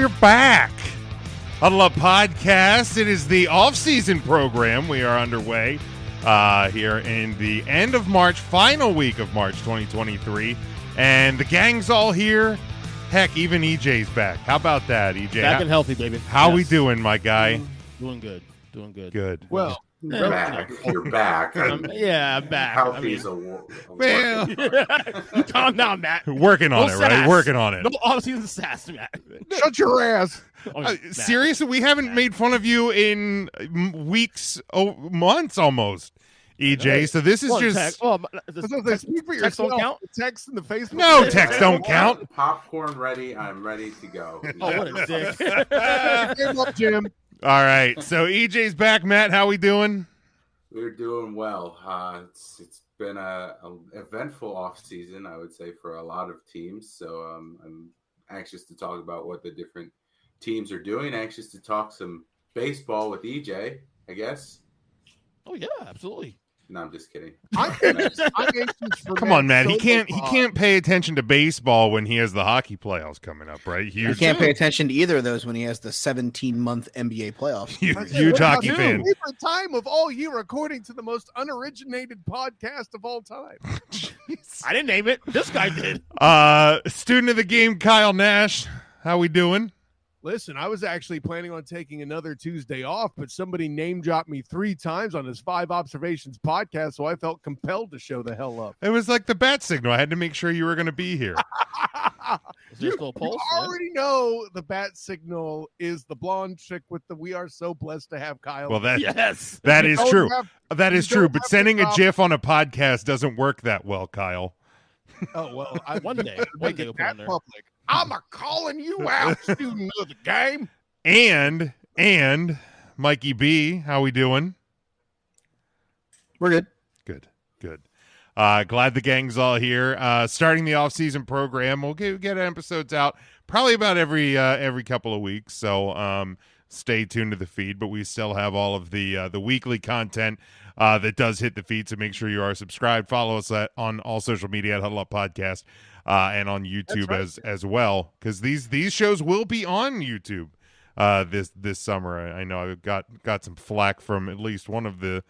we're back. Huddle Up Podcast. It is the off-season program. We are underway here in the end of March, final week of March 2023. And the gang's all here. Heck, even EJ's back. How about that, EJ? Back and healthy, baby. How we doing, my guy? Doing good. Doing good. Good. Well, You're back. You're back. Yeah, I'm back. Healthy's a war. Well, Calm down, Matt. working on it, sass. right? Working on it. No off-season sass, Matt. shut your ass. Seriously, we haven't made fun of you in weeks, months almost, EJ. So this is just text Speak for text don't yourself. count? The text in the Facebook. no text don't count. Popcorn ready. I'm ready to go. Oh, what a dick. Game up, Jim. All right, so EJ's back. Matt, how we doing? We're doing well. It's been a eventful off season, I would say, for a lot of teams. So I'm anxious to talk about what the different teams are doing. Anxious to talk some baseball with EJ, I guess. Oh, yeah, absolutely. No, I'm just kidding. I'm anxious for Come on, Matt. He Matt. can't pay attention to baseball when he has the hockey playoffs coming up, right? You Huge, can't pay attention to either of those when he has the 17-month NBA playoffs. huge hockey fan. Favorite time of all year, according to the most unoriginated podcast of all time. I didn't name it. This guy did. Student of the game, Kyle Nash. How we doing? Listen, I was actually planning on taking another Tuesday off, but somebody name dropped me 3 times on his 5 Observations podcast, so I felt compelled to show the hell up. It was like the bat signal. I had to make sure you were going to be here. Is there still a pulse? You already know the bat signal is the blonde chick with the "We are so blessed to have Kyle." Well, Yes. that You is don't true. That you is true. don't But have sending to a GIF on a podcast doesn't work that well, Kyle. Oh well, One day make we'll it put on that there. public. I'm a calling you out, student of the game. And Mikey B, how we doing? We're good. Good. Glad the gang's all here. Starting the off-season program. We'll get episodes out probably about every couple of weeks. So stay tuned to the feed. But we still have all of the weekly content that does hit the feed. So make sure you are subscribed. Follow us on all social media at Huddle Up Podcast and on YouTube as well. Because these shows will be on YouTube this summer. I know I've got some flack from at least one of the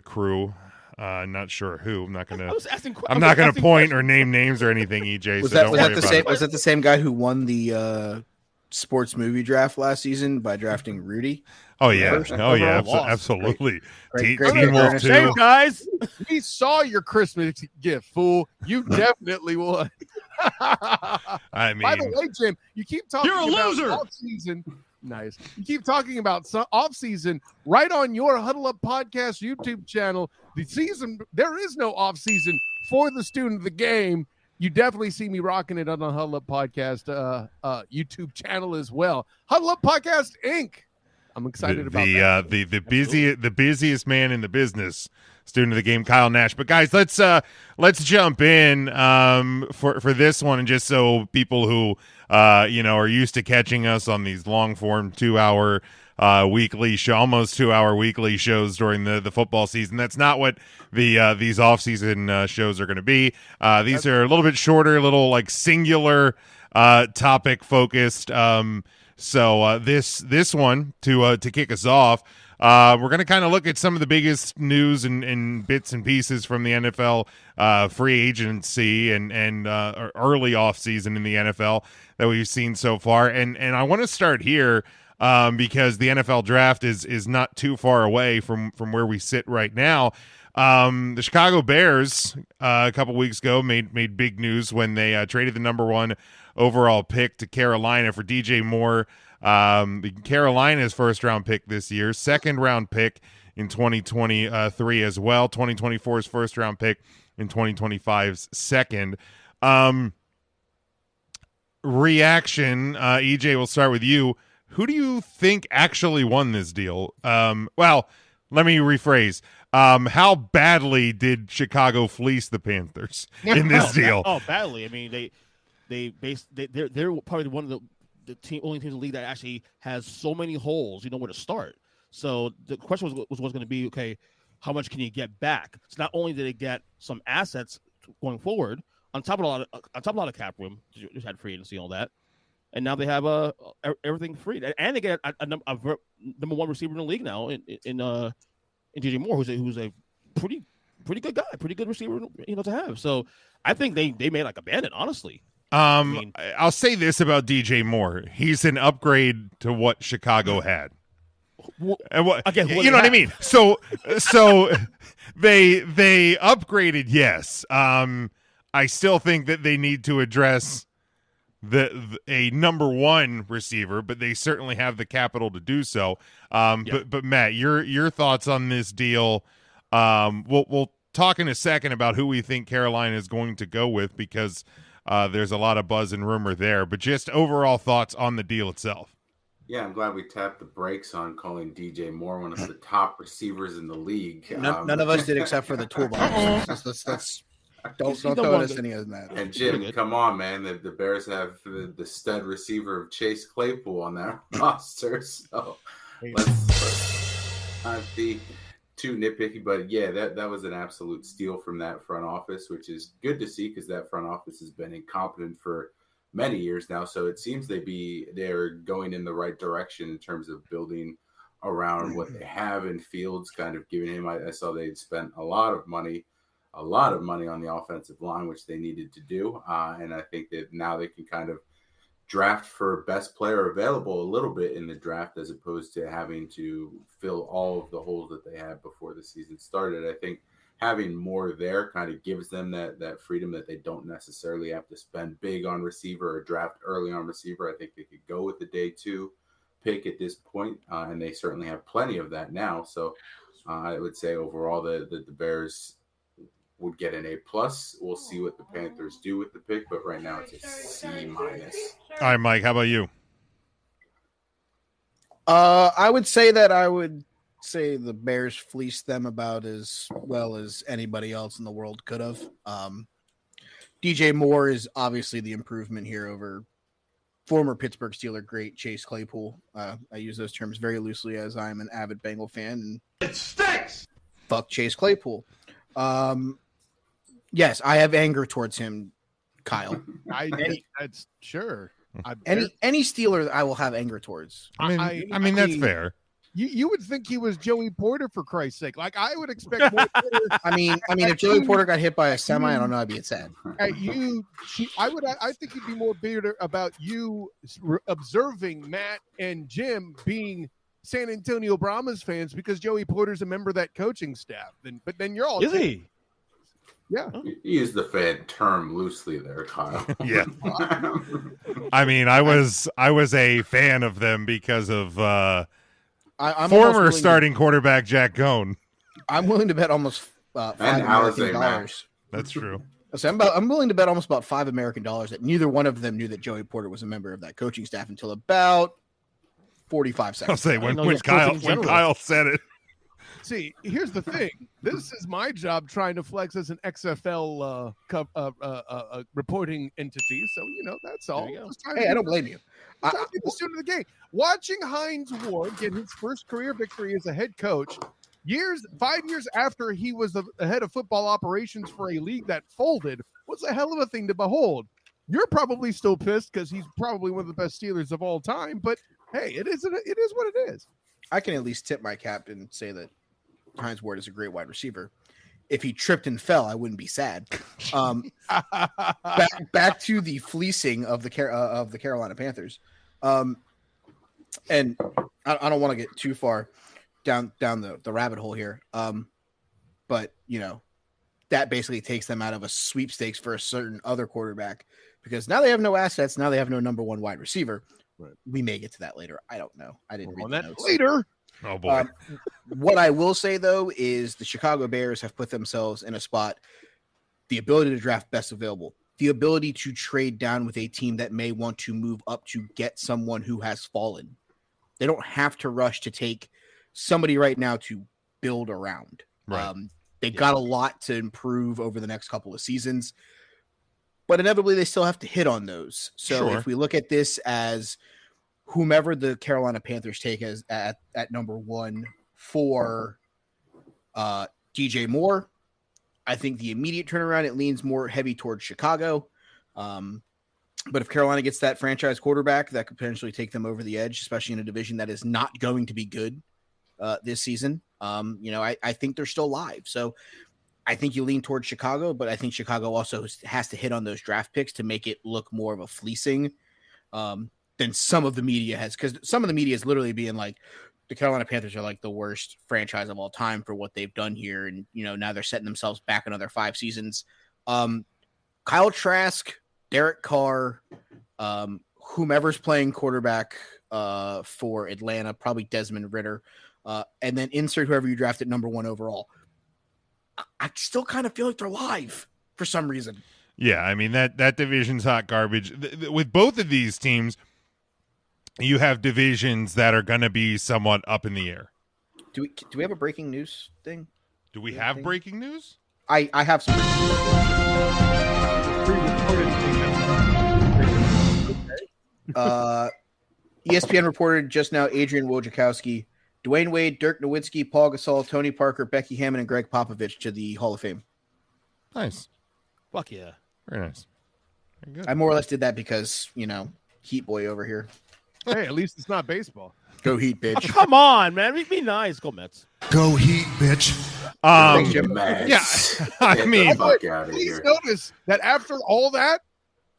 crew. Not sure who. I'm not gonna point or name names or anything, EJ. Was so don't that worry the about same? it. Was that the same guy who won the sports movie draft last season by drafting Rudy? Oh yeah, First absolutely. Great Teen Wolf Ernest. 2. Hey, guys. We saw your Christmas gift, fool. You definitely won. I mean, By the way, Jim, you keep talking You're a about loser. off-season. Nice. You keep talking about off-season right on your Huddle Up Podcast YouTube channel. The season, there is no off-season for the student of the game. You definitely see me rocking it on the Huddle Up Podcast YouTube channel as well. Huddle Up Podcast Inc. I'm excited about that. the busiest man in the business, student of the game, Kyle Nash. But guys, let's jump in for this one, and just so people who are used to catching us on these long form 2-hour weekly show, almost 2-hour weekly shows during the football season. That's not what these off season shows are going to be. These are a little bit shorter, a little like singular topic focused. So this one to kick us off, we're going to kind of look at some of the biggest news and bits and pieces from the NFL free agency and early offseason in the NFL that we've seen so far. And I want to start here because the NFL draft is not too far away from where we sit right now. The Chicago Bears a couple weeks ago made big news when they traded the number 1 overall pick to Carolina for DJ Moore. Carolina's first-round pick this year, second-round pick in 2023 as well, 2024's first-round pick in 2025's second. Reaction, EJ, we'll start with you. Who do you think actually won this deal? Well, let me rephrase. How badly did Chicago fleece the Panthers in this deal? Badly. I mean, they're probably one of the only teams in the league that actually has so many holes. You know where to start. So the question was going to be, okay, how much can you get back? So not only did they get some assets going forward, on top of a lot of cap room, just had free agency and all that, and now they have everything free, and they get a number one receiver in the league now in DJ Moore, who's a pretty good guy, pretty good receiver, to have. So I think they may like abandon, honestly. I'll say this about DJ Moore: he's an upgrade to what Chicago had. And what again? You know what I mean? So they upgraded. Yes. I still think that they need to address a number one receiver, but they certainly have the capital to do so. But Matt, your thoughts on this deal? We'll talk in a second about who we think Carolina is going to go with, because there's a lot of buzz and rumor there. But just overall thoughts on the deal itself. Yeah, I'm glad we tapped the brakes on calling DJ Moore one of the top receivers in the league. None of us did, except for the toolbox. Don't throw us any of that. And Jim, come on, man. The Bears have the stud receiver of Chase Claypool on that roster. So let's not be too nitpicky. But yeah, that was an absolute steal from that front office, which is good to see, because that front office has been incompetent for many years now. So it seems they're going in the right direction in terms of building around what they have in Fields, kind of giving him. I saw they'd spent a lot of money on the offensive line, which they needed to do. And I think that now they can kind of draft for best player available a little bit in the draft, as opposed to having to fill all of the holes that they had before the season started. I think having more there kind of gives them that freedom that they don't necessarily have to spend big on receiver or draft early on receiver. I think they could go with the day 2 pick at this point, and they certainly have plenty of that now. So I would say overall the Bears would get an A+. We'll see what the Panthers do with the pick, but right now it's a C-. All right, Mike, how about you? I would say the Bears fleeced them about as well as anybody else in the world could have. DJ Moore is obviously the improvement here over former Pittsburgh Steeler great Chase Claypool. I use those terms very loosely, as I'm an avid Bengal fan. And it stinks! Fuck Chase Claypool. Yes, I have anger towards him, Kyle. That's sure. Any Steeler I will have anger towards. I mean that's fair. You would think he was Joey Porter, for Christ's sake. Like, I would expect more. I mean, if Joey Porter got hit by a semi, I don't know, I'd be sad. I think you'd be more bitter about you observing Matt and Jim being San Antonio Brahmas fans because Joey Porter's a member of that coaching staff. But then you're all. Is he? Yeah. You use the fan term loosely there, Kyle. Yeah. I mean, I was a fan of them because of I'm former starting quarterback Jack Cohn. I'm willing to bet almost $5 American dollars. That's true. So I'm willing to bet almost about $5 American dollars that neither one of them knew that Joey Porter was a member of that coaching staff until about 45 seconds. I'll say when Kyle said it. See, here's the thing. This is my job trying to flex as an XFL reporting entity. So, that's all. Hey, I don't blame you. I'm trying to be the student of the game. Watching Hines Ward get his first career victory as a head coach 5 years after he was the head of football operations for a league that folded was a hell of a thing to behold. You're probably still pissed because he's probably one of the best Steelers of all time. But, hey, it is what it is. I can at least tip my cap and say that Hines Ward is a great wide receiver. If he tripped and fell, I wouldn't be sad. Back to the fleecing of the Carolina Panthers, and I don't want to get too far down the rabbit hole here, but that basically takes them out of a sweepstakes for a certain other quarterback because now they have no assets. Now they have no number one wide receiver. Right. We may get to that later. I don't know. I didn't read the notes later. Oh boy. What I will say though is the Chicago Bears have put themselves in a spot, the ability to draft best available, the ability to trade down with a team that may want to move up to get someone who has fallen. They don't have to rush to take somebody right now to build around. Right. They got a lot to improve over the next couple of seasons, but inevitably they still have to hit on those. So if we look at this as whomever the Carolina Panthers take as at number 1 for DJ Moore, I think the immediate turnaround, it leans more heavy towards Chicago. But if Carolina gets that franchise quarterback, that could potentially take them over the edge, especially in a division that is not going to be good this season. I think they're still live. So I think you lean towards Chicago, but I think Chicago also has to hit on those draft picks to make it look more of a fleecing than some of the media has. Because some of the media is literally being like, the Carolina Panthers are like the worst franchise of all time for what they've done here. And, now they're setting themselves back another 5 seasons. Kyle Trask, Derek Carr, whomever's playing quarterback for Atlanta, probably Desmond Ridder, and then insert whoever you draft at number 1 overall. I still kind of feel like they're live for some reason. Yeah, I mean, that division's hot garbage. With both of these teams, you have divisions that are going to be somewhat up in the air. Do we have a breaking news thing? Do we have breaking news? I have some ESPN reported just now Adrian Wojciechowski, Dwayne Wade, Dirk Nowitzki, Paul Gasol, Tony Parker, Becky Hammond, and Greg Popovich to the Hall of Fame. Nice. Fuck yeah. Very nice. Very good. I more or less did that because, Heat boy over here. Hey, at least it's not baseball. Go Heat, bitch. Come on, man. Be nice. Go Mets. Go Heat, bitch. Thanks, Jim. Yeah, I mean, Please notice that after all that,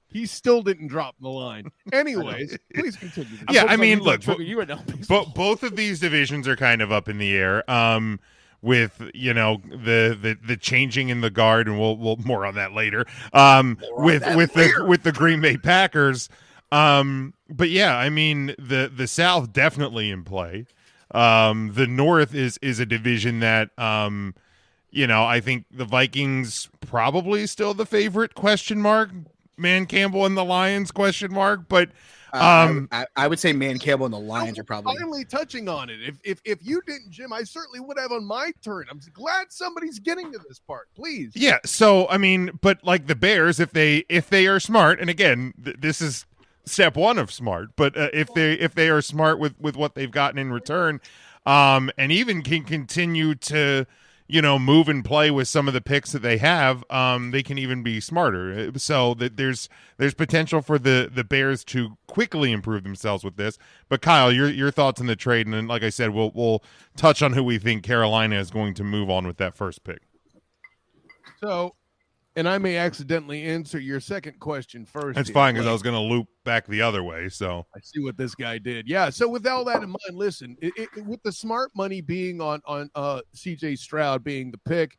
he still didn't drop the line. Anyways, please continue. Yeah, I mean, look, you were now. both of these divisions are kind of up in the air. With the changing in the guard, and we'll more on that later. With the Green Bay Packers. But yeah, I mean the South definitely in play. The North is a division that I think the Vikings probably still the favorite ? Man Campbell and the Lions ? But I would say Man Campbell and the Lions are probably finally touching on it. If you didn't, Jim, I certainly would have on my turn. I'm glad somebody's getting to this part. Please. Yeah. So I mean, but like the Bears, if they are smart, and again, this is step 1 of smart. But if they are smart with what they've gotten in return, and even can continue to move and play with some of the picks that they have, they can even be smarter. So that there's potential for the Bears to quickly improve themselves with this. But Kyle, your thoughts on the trade, and then, like I said, we'll touch on who we think Carolina is going to move on with that first pick. So, and I may accidentally answer your second question first. That's fine, because I was going to loop back the other way. So I see what this guy did. Yeah. So with all that in mind, listen, with the smart money being on CJ Stroud being the pick,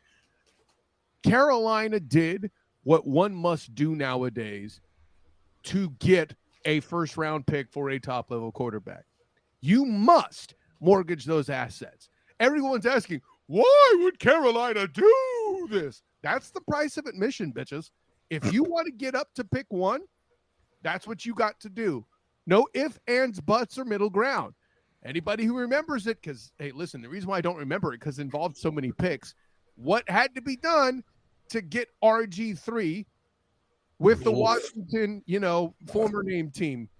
Carolina did what one must do nowadays to get a first round pick for a top level quarterback. You must mortgage those assets. Everyone's asking, why would Carolina do this? That's the price of admission, bitches. If you want to get up to pick 1, that's what you got to do. No ifs, ands, buts, or middle ground. Anybody who remembers it, because, hey, listen, the reason why I don't remember it because it involved so many picks. What had to be done to get RG3 with the Washington, former name team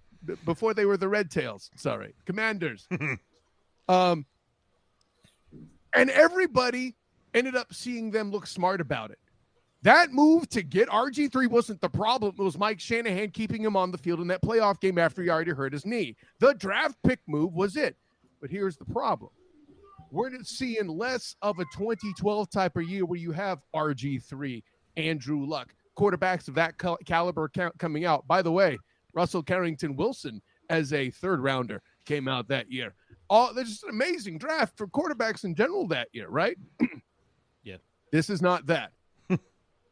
before they were the Red Tails? Sorry, Commanders. And everybody ended up seeing them look smart about it. That move to get RG3 wasn't the problem. It was Mike Shanahan keeping him on the field in that playoff game after he already hurt his knee. The draft pick move was it. But here's the problem. We're seeing less of a 2012 type of year where you have RG3, Andrew Luck, quarterbacks of that caliber coming out. By the way, Russell Carrington Wilson as a third rounder came out that year. There's just an amazing draft for quarterbacks in general that year, right? Yeah. This is not that.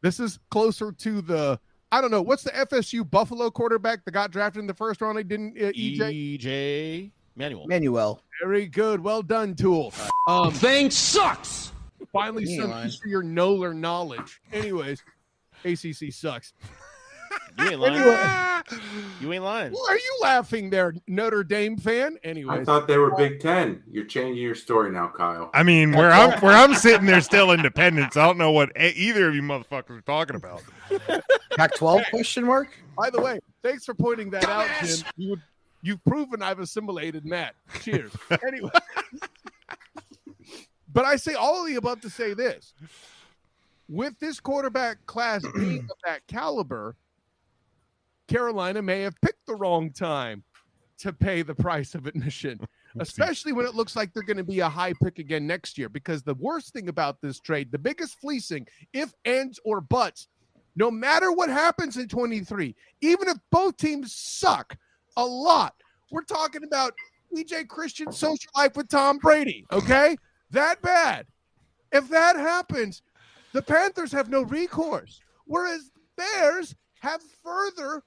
This is closer to the, I don't know, what's the FSU Buffalo quarterback that got drafted in the first round? He didn't, EJ Manuel. Very good. Well done, Tool. Thing sucks. Finally, some use for your Nolar knowledge. Anyways, ACC sucks. You ain't lying. You ain't lying. Why are you laughing there, Notre Dame fan? Anyways, I thought they were Big Ten. You're changing your story now, Kyle. I mean, where I'm sitting, they're still independents. I don't know what either of you motherfuckers are talking about. Pac-12 ? By the way, thanks for pointing that out, Jim. You've proven I've assimilated Matt. Cheers. Anyway, but I say all of the above to say this: with this quarterback class being of that caliber, Carolina may have picked the wrong time to pay the price of admission, especially when it looks like they're going to be a high pick again next year. Because the worst thing about this trade, the biggest fleecing, if, ands, or buts, no matter what happens in 23, even if both teams suck a lot, we're talking about DJ Christian's social life with Tom Brady, okay? That bad. If that happens, the Panthers have no recourse, whereas the Bears have further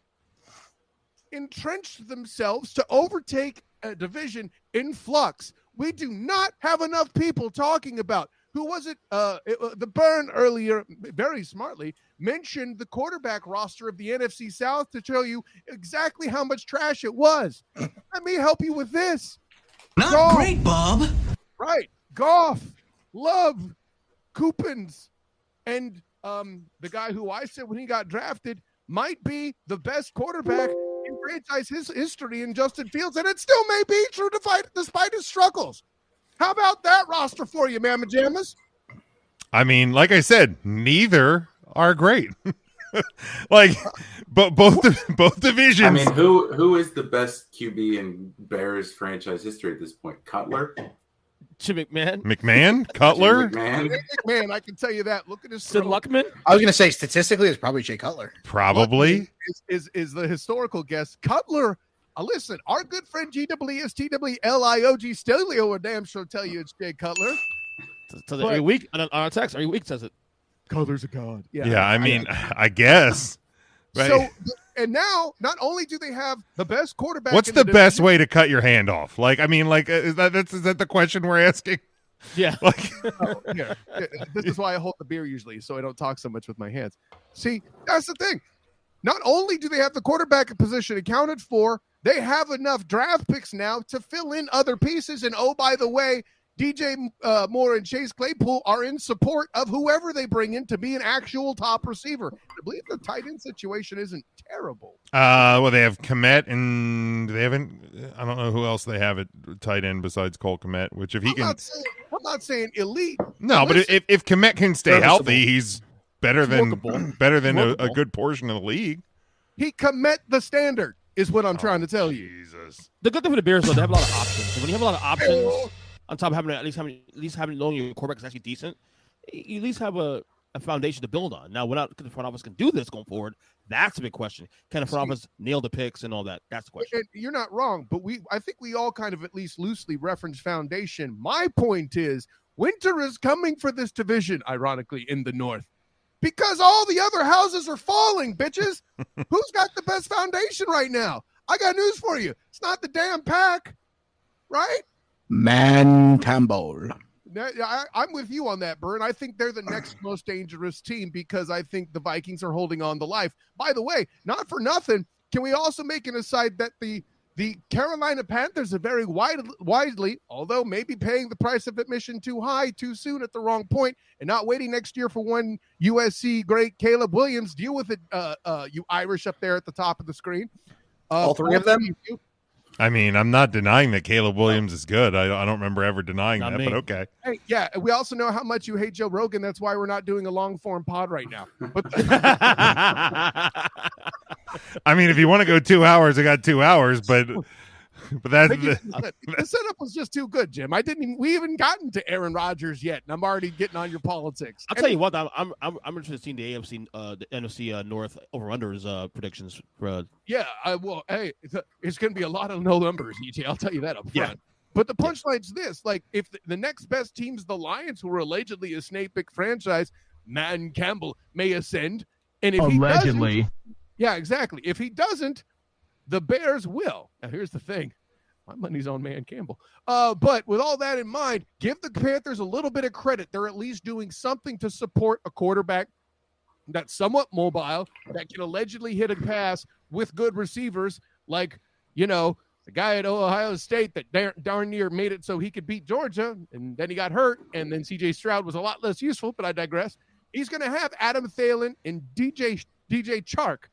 entrenched themselves to overtake a division in flux. We do not have enough people talking about who was it? The Burn earlier, very smartly, mentioned the quarterback roster of the NFC South to show you exactly how much trash it was. Let me help you with this. Not Goff, great, Bob. right? Goff, Love, Coopins, and the guy who I said when he got drafted might be the best quarterback in franchise history in Justin Fields, and it still may be true despite his struggles. How about that roster for you, Mamma Jammas? I mean, like I said, neither are great. Like, but both divisions. I mean, who is the best QB in Bears franchise history at this point? Cutler? Jim McMahon. McMahon, Cutler, McMahon? Man, I can tell you that. Look at his Sid throw. Luckman. I was going to say statistically, it's probably Jay Cutler. probably. is the historical guest. Cutler, listen, our good friend GWSTWLIOG Stelio, a damn sure tell you it's Jay Cutler. Says it every week on our text. Every week says it. Cutler's a god. Yeah, I mean, I guess. Right. So, and now, not only do they have the best quarterback. What's in the best division- way to cut your hand off? Like, I mean, like, is that the question we're asking? Yeah. Like, Here, this is why I hold the beer usually, so I don't talk so much with my hands. See, that's the thing. Not only do they have the quarterback position accounted for, they have enough draft picks now to fill in other pieces. And oh, by the way, DJ Moore and Chase Claypool are in support of whoever they bring in to be an actual top receiver. I believe the tight end situation isn't terrible. well, they have Komet, and they haven't. I don't know who else they have at tight end besides Cole Komet. Which, if he I'm can, not saying elite. no, but Listen, if Komet can stay Serviceable. healthy, he's better than Workable. a good portion of the league. he commit the standard is what I'm trying to tell you. Jesus. The good thing for the Bears, though, they have a lot of options. And when you have a lot of options, on top of having at least having knowing your quarterback is actually decent, you at least have a foundation to build on. Now, without the front office can do this going forward, that's a big question. Can the front office nail the picks and all that? That's the question. And you're not wrong, but I think we all kind of at least loosely reference foundation. My point is, winter is coming for this division, ironically, in the North, because all the other houses are falling, bitches. Who's got the best foundation right now? I got news for you. It's not the damn Pack, right? Man Campbell. I'm with you on that, Bern. I think they're the next most dangerous team because I think the Vikings are holding on to life. By the way, not for nothing, can we also make an aside that the Carolina Panthers are very wisely, although maybe paying the price of admission too high, too soon at the wrong point, and not waiting next year for one USC great Caleb Williams. Deal with it, you Irish up there at the top of the screen. All three of them? I mean, I'm not denying that Caleb Williams is good. I don't remember ever denying Not that, me. but okay. Hey, yeah, we also know how much you hate Joe Rogan. That's why we're not doing a long-form pod right now. But I mean, if you want to go 2 hours, I got 2 hours, but that's the setup was just too good, Jim. We haven't gotten to Aaron Rodgers yet, and I'm already getting on your politics. I'll tell you what, I'm interested in seeing the AFC, the NFC North over/unders predictions. Yeah, well, hey, it's going to be a lot of no numbers, EJ. I'll tell you that up front. Yeah. But the punchline's this: like, if the next best team's the Lions, who are allegedly a snake pick franchise, Man Campbell may ascend, and if Allegedly. he doesn't, yeah, exactly. If he doesn't, the Bears will. Now, here's the thing. My money's on Man Campbell. But with all that in mind, give the Panthers a little bit of credit. They're at least doing something to support a quarterback that's somewhat mobile, that can allegedly hit a pass with good receivers, like, the guy at Ohio State that darn near made it so he could beat Georgia, and then he got hurt, and then C.J. Stroud was a lot less useful, but I digress. He's going to have Adam Thielen and DJ Chark.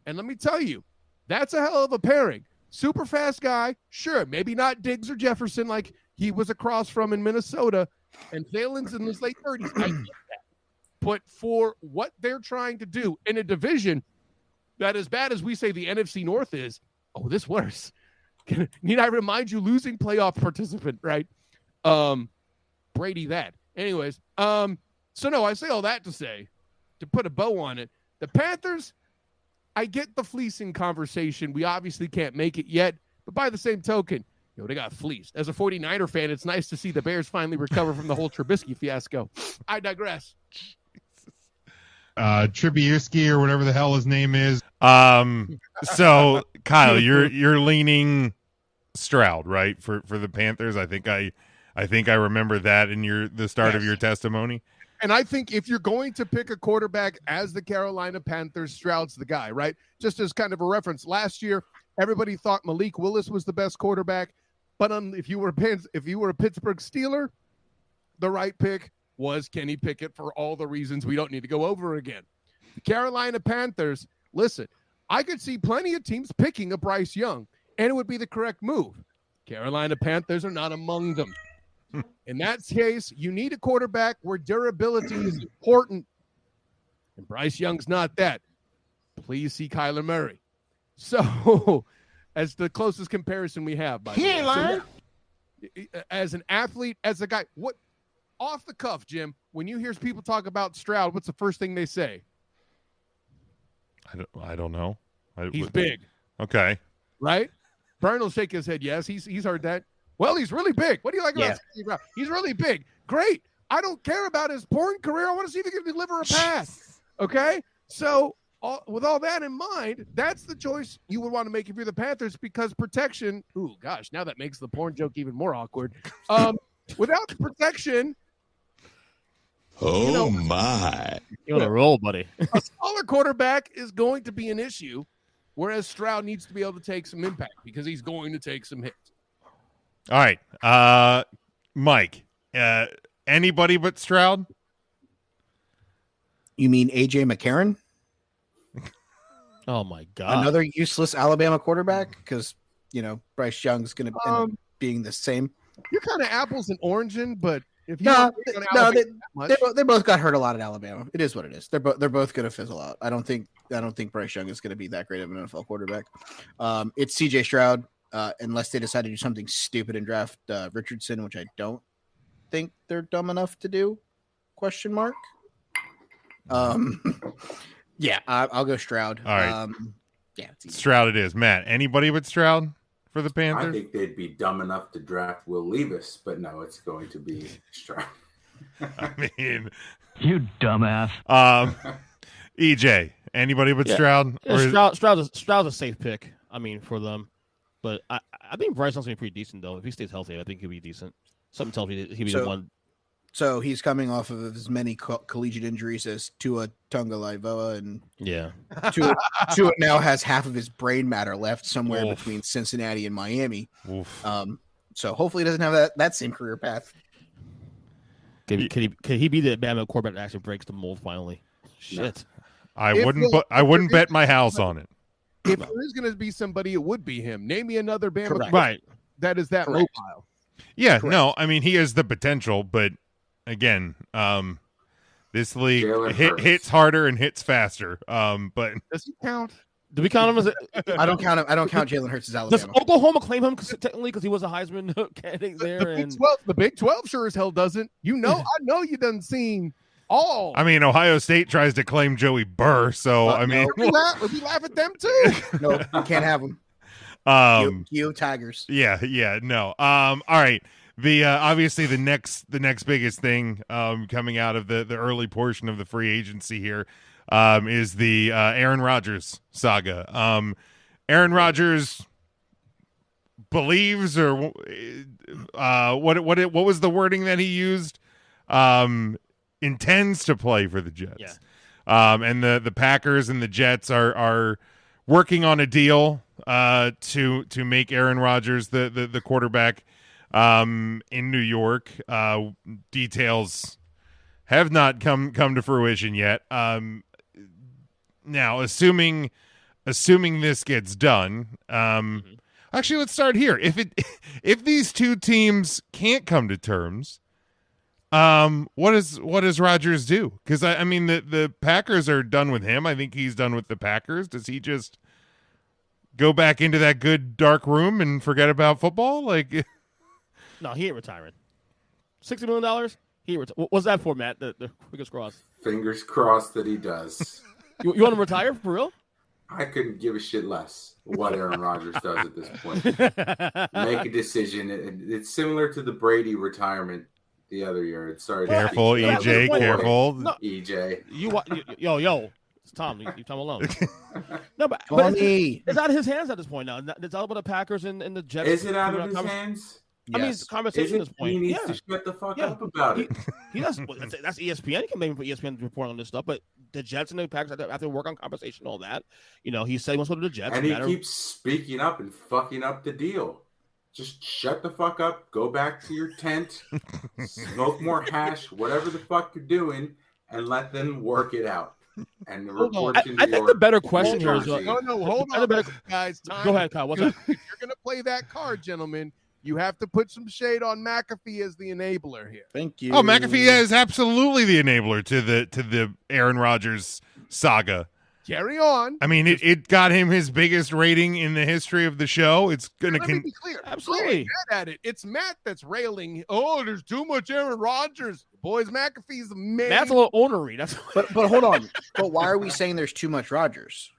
And let me tell you, that's a hell of a pairing. Super fast guy, sure, maybe not Diggs or Jefferson like he was across from in Minnesota, and Thielen's in his late 30s. I get that. But for what they're trying to do in a division that as bad as we say the NFC North is, this worse. Need I remind you, losing playoff participant, right? Brady that. Anyways, so no, I say all that to say, to put a bow on it, the Panthers, I get the fleecing conversation. We obviously can't make it yet, but by the same token, they got fleeced. As a 49er fan, it's nice to see the Bears finally recover from the whole Trubisky fiasco. I digress. Trubisky or whatever the hell his name is. So Kyle, you're leaning Stroud, right? For the Panthers. I think I remember that in the start of your testimony. And I think if you're going to pick a quarterback as the Carolina Panthers, Stroud's the guy, right? Just as kind of a reference, last year everybody thought Malik Willis was the best quarterback, but if you were a Pittsburgh Steeler, the right pick was Kenny Pickett for all the reasons we don't need to go over again. The Carolina Panthers, listen, I could see plenty of teams picking a Bryce Young, and it would be the correct move. Carolina Panthers are not among them. In that case, you need a quarterback where durability is important, and Bryce Young's not that. Please see Kyler Murray. So, as the closest comparison we have. He ain't lying. As an athlete, as a guy, what off the cuff, Jim, when you hear people talk about Stroud, what's the first thing they say? I don't know. He's big. Okay. Right? Brian will shake his head. Yes, he's heard that. Well, he's really big. What do you like about Steve Brown? He's really big. Great. I don't care about his porn career. I want to see if he can deliver a pass. Okay? So, with all that in mind, that's the choice you would want to make if you're the Panthers, because protection, ooh, gosh, now that makes the porn joke even more awkward. Without protection, my. You're on a roll, buddy. A smaller quarterback is going to be an issue, whereas Stroud needs to be able to take some impact because he's going to take some hits. All right. Mike, anybody but Stroud? You mean A.J. McCarron? Oh, my God. Another useless Alabama quarterback? Because, Bryce Young's going to end up being the same. You're kind of apples and oranges, but if you they both got hurt a lot at Alabama. It is what it is. They're both going to fizzle out. I don't think Bryce Young is going to be that great of an NFL quarterback. It's C.J. Stroud. Unless they decide to do something stupid and draft Richardson, which I don't think they're dumb enough to do. ? Yeah, I'll go Stroud. All right. It's easy. Stroud it is. Matt, anybody but Stroud for the Panthers? I think they'd be dumb enough to draft Will Levis, but no, it's going to be Stroud. I mean, You dumbass. EJ, anybody but Stroud? Yeah, Stroud's a safe pick, for them. But I think Bryce Young's going to be pretty decent, though. If he stays healthy, I think he'll be decent. Something tells me he'll be the one. So he's coming off of as many collegiate injuries as Tua Tagovailoa, and Tua now has half of his brain matter left somewhere between Cincinnati and Miami. So hopefully he doesn't have that same career path. Could he be the Bama quarterback that actually breaks the mold finally? Shit. I wouldn't bet my house on it. If there is going to be somebody, it would be him. Name me another Bama Correct. Right. that is that low pile. Yeah, correct. No, he has the potential, but again, this league hits harder and hits faster. But does he count? Do we count him as I don't count him. I don't count Jalen Hurts as Alabama. Does Oklahoma claim him technically because he was a Heisman candidate there? The Big 12 sure as hell doesn't. I know you done seen all. Ohio State tries to claim Joey Burr, so we laugh at them too. No, you can't have them. Tigers. Yeah, no. All right. The obviously the next biggest thing coming out of the early portion of the free agency here is the Aaron Rodgers saga. Aaron Rodgers believes, or what was the wording that he used? Intends to play for the Jets. Yeah. And the Packers and the Jets are working on a deal to make Aaron Rodgers the quarterback in New York. Details have not come to fruition yet. Now, assuming this gets done, actually, let's start here. If these two teams can't come to terms, What does Rodgers do? Because I mean the Packers are done with him. I think he's done with the Packers. Does he just go back into that good dark room and forget about football? Like, No, he ain't retiring. $60 million. What's that for, Matt? The fingers crossed. Fingers crossed that he does. You want him to retire for real? I couldn't give a shit less what Aaron Rodgers does at this point. Make a decision. It's similar to the Brady retirement the other year. It's sorry. Careful, EJ. Careful, No. EJ. Yo. It's Tom. Leave Tom alone. No, but it's out of his hands at this point now. It's all about the Packers and the Jets. Is it out of his hands? I mean, it's a conversation at this point. He needs to shut the fuck up about it. He does. That's ESPN. He can maybe put ESPN to report on this stuff, but the Jets and the Packers have to work on conversation, all that. He said he wants to go to the Jets. And he keeps speaking up and fucking up the deal. Just shut the fuck up. Go back to your tent. Smoke more hash, whatever the fuck you're doing, and let them work it out. And the I think the better question here is hold on, guys. Go ahead, Kyle. What's up? If you're going to play that card, gentlemen, you have to put some shade on McAfee as the enabler here. Thank you. Oh, McAfee is absolutely the enabler to the Aaron Rodgers saga. Carry on. I mean, it got him his biggest rating in the history of the show. It's going to be clear. Absolutely. Mad at it. It's Matt that's railing. Oh, there's too much Aaron Rodgers. Boys, McAfee's the man. That's a little ornery. But hold on. But why are we saying there's too much Rodgers?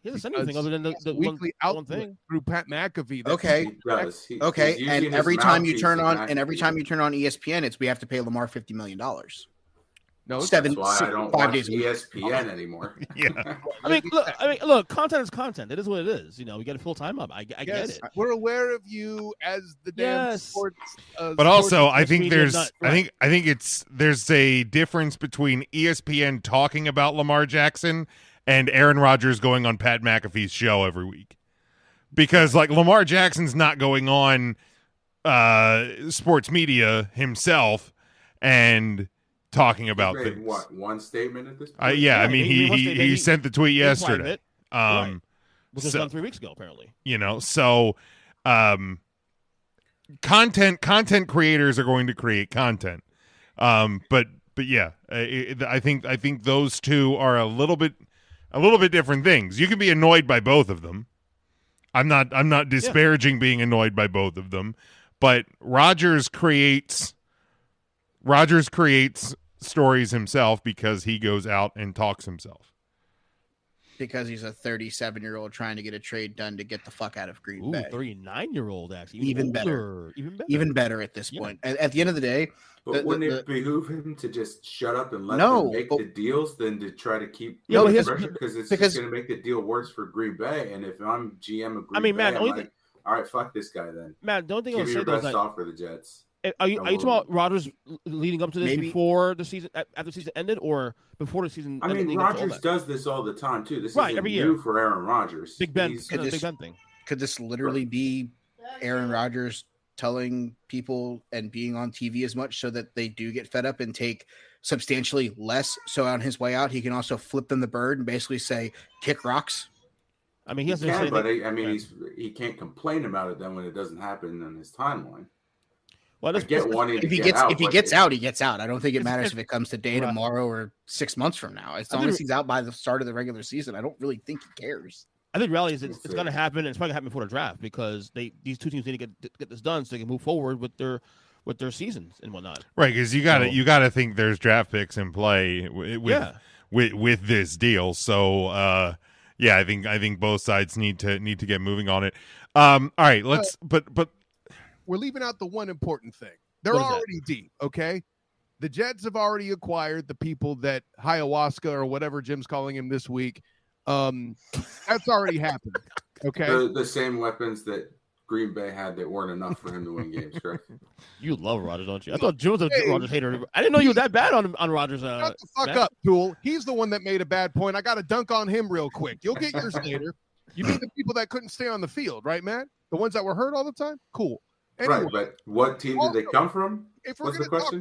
He doesn't say anything other than the weekly one thing through Pat McAfee. Okay. Okay. And every time you turn on ESPN, we have to pay Lamar $50 million. No, that's why I don't 5 watch days a week. ESPN anymore. Yeah. I mean, look, content is content. It is what it is. We got to fill time up. I get it. We're aware of you as the damn sports. But also, I think media there's, nut, I think there's a difference between ESPN talking about Lamar Jackson and Aaron Rodgers going on Pat McAfee's show every week, because like Lamar Jackson's not going on sports media himself and talking about things. What, one statement at this point? Yeah, I mean he sent the tweet yesterday. Which was done 3 weeks ago, apparently. So content creators are going to create content. But yeah, I think those two are a little bit different things. You can be annoyed by both of them. I'm not disparaging being annoyed by both of them, but Rodgers creates stories himself because he goes out and talks himself. Because he's a 37-year-old trying to get a trade done to get the fuck out of Green Bay. 39-year-old, actually. Even better at this point. At the end of the day. But wouldn't it behoove him to just shut up and let them make the deals than to try to keep pressure? Because it's just going to make the deal worse for Green Bay. And if I'm GM of Green Bay, I'm like, all right, fuck this guy then. Man, don't think give me your best offer, the Jets. Are you talking about Rodgers leading up to this before the season, after the season ended, or before the season? I mean, Rodgers does this all the time too. This is every year for Aaron Rodgers. Big Ben thing. Could this literally be Aaron Rodgers telling people and being on TV as much so that they do get fed up and take substantially less? So on his way out, he can also flip them the bird and basically say, "Kick rocks." I mean, he can't complain about it then when it doesn't happen on his timeline. Well, if he gets out, he gets out. I don't think it matters if it comes today, tomorrow, or 6 months from now. As long as he's out by the start of the regular season, I don't really think he cares. I think reality is it's going to happen, and it's probably going to happen before the draft because these two teams need to get this done so they can move forward with their seasons and whatnot. Right, because you got to think there's draft picks in play with this deal. So I think both sides need to get moving on it. All right, let's but we're leaving out the one important thing. They're already deep, okay? The Jets have already acquired the people that ayahuasca or whatever Jim's calling him this week. That's already happened, okay? The same weapons that Green Bay had that weren't enough for him to win games, correct? You love Rodgers, don't you? I thought Jim was a Rodgers hater. I didn't know you were that bad on Rodgers. Shut the fuck up, Tool. He's the one that made a bad point. I got to dunk on him real quick. You'll get yours later. You mean the people that couldn't stay on the field, right, man? The ones that were hurt all the time? Cool. Anyway, right, but what team did they come from? What's the question?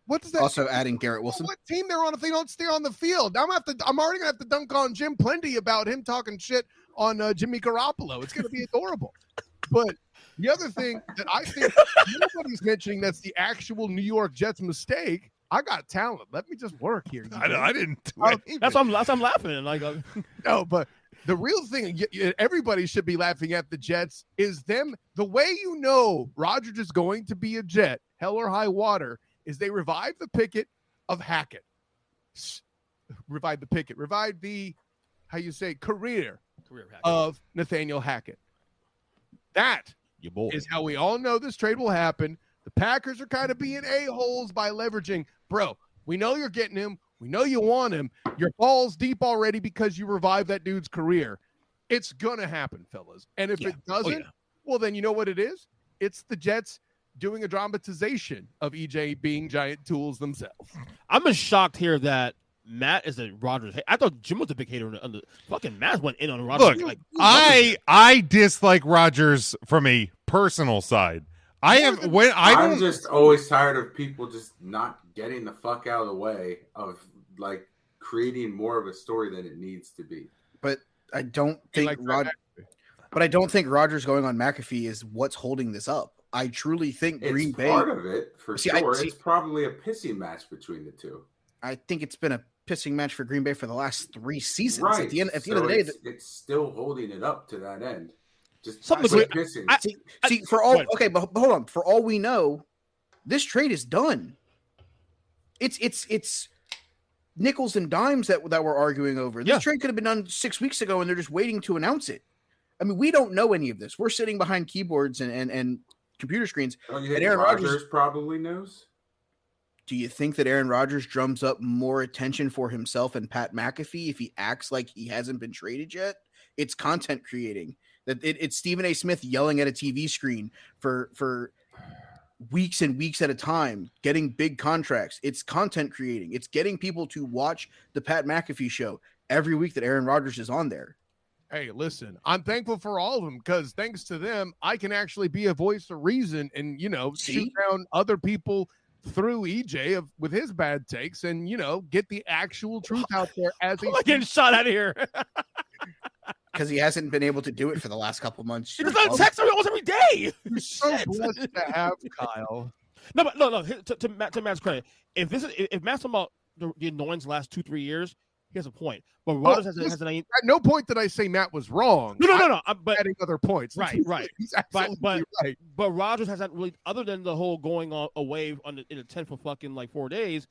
What does that? Also adding Garrett Wilson. What team they're on if they don't stay on the field? I'm already gonna have to dunk on Jim plenty about him talking shit on Jimmy Garoppolo. It's gonna be adorable. But The other thing that I think nobody's mentioning that's the actual New York Jets mistake. I got talent. Let me just work here. I didn't do anything. That's why I'm laughing. Like, No, but the real thing everybody should be laughing at the Jets is them. The way you know Rodgers is going to be a Jet, hell or high water, is they revive the Pickett of Hackett. Revive the career of Nathaniel Hackett. That is how we all know this trade will happen. The Packers are kind of being a-holes by leveraging. Bro, we know you're getting him. We know you want him. Your ball's deep already because you revived that dude's career. It's going to happen, fellas. And if it doesn't, well, then you know what it is? It's the Jets doing a dramatization of EJ being giant tools themselves. I'm just shocked here that Matt is a Rodgers. I thought Jim was a big hater on the fucking Matt went in on Rodgers. Look, I dislike Rodgers from a personal side. I'm just always tired of people just not getting the fuck out of the way of like creating more of a story than it needs to be. But I don't think Rodgers going on McAfee is what's holding this up. I truly think Green Bay part of it for sure. It's probably a pissing match between the two. I think it's been a pissing match for Green Bay for the last 3 seasons. Right. At the end of the day, it's still holding it up to that end. Just pissing. But hold on. For all we know, this trade is done. It's nickels and dimes that we're arguing over. This trade could have been done 6 weeks ago, and they're just waiting to announce it. I mean, we don't know any of this. We're sitting behind keyboards and computer screens. And Aaron Rodgers probably knows. Do you think that Aaron Rodgers drums up more attention for himself and Pat McAfee if he acts like he hasn't been traded yet? It's content creating. It's Stephen A. Smith yelling at a TV screen for weeks and weeks at a time, getting big contracts. It's content creating. It's getting people to watch the Pat McAfee show every week that Aaron Rodgers is on there. Hey, listen, I'm thankful for all of them because thanks to them, I can actually be a voice of reason and, shoot down other people through EJ with his bad takes and, get the actual truth out there as he's getting shot out of here. Because he hasn't been able to do it for the last couple months. He doesn't text me almost every day. You're so blessed to have Kyle. No. To Matt's credit, if Matt's talking about the annoyance the last 2-3 years, he has a point. But Rodgers has an. At no point did I say Matt was wrong. No. But adding other points. Right. He's absolutely right. But Rodgers hasn't really, other than the whole going away in a tent for fucking like 4 days,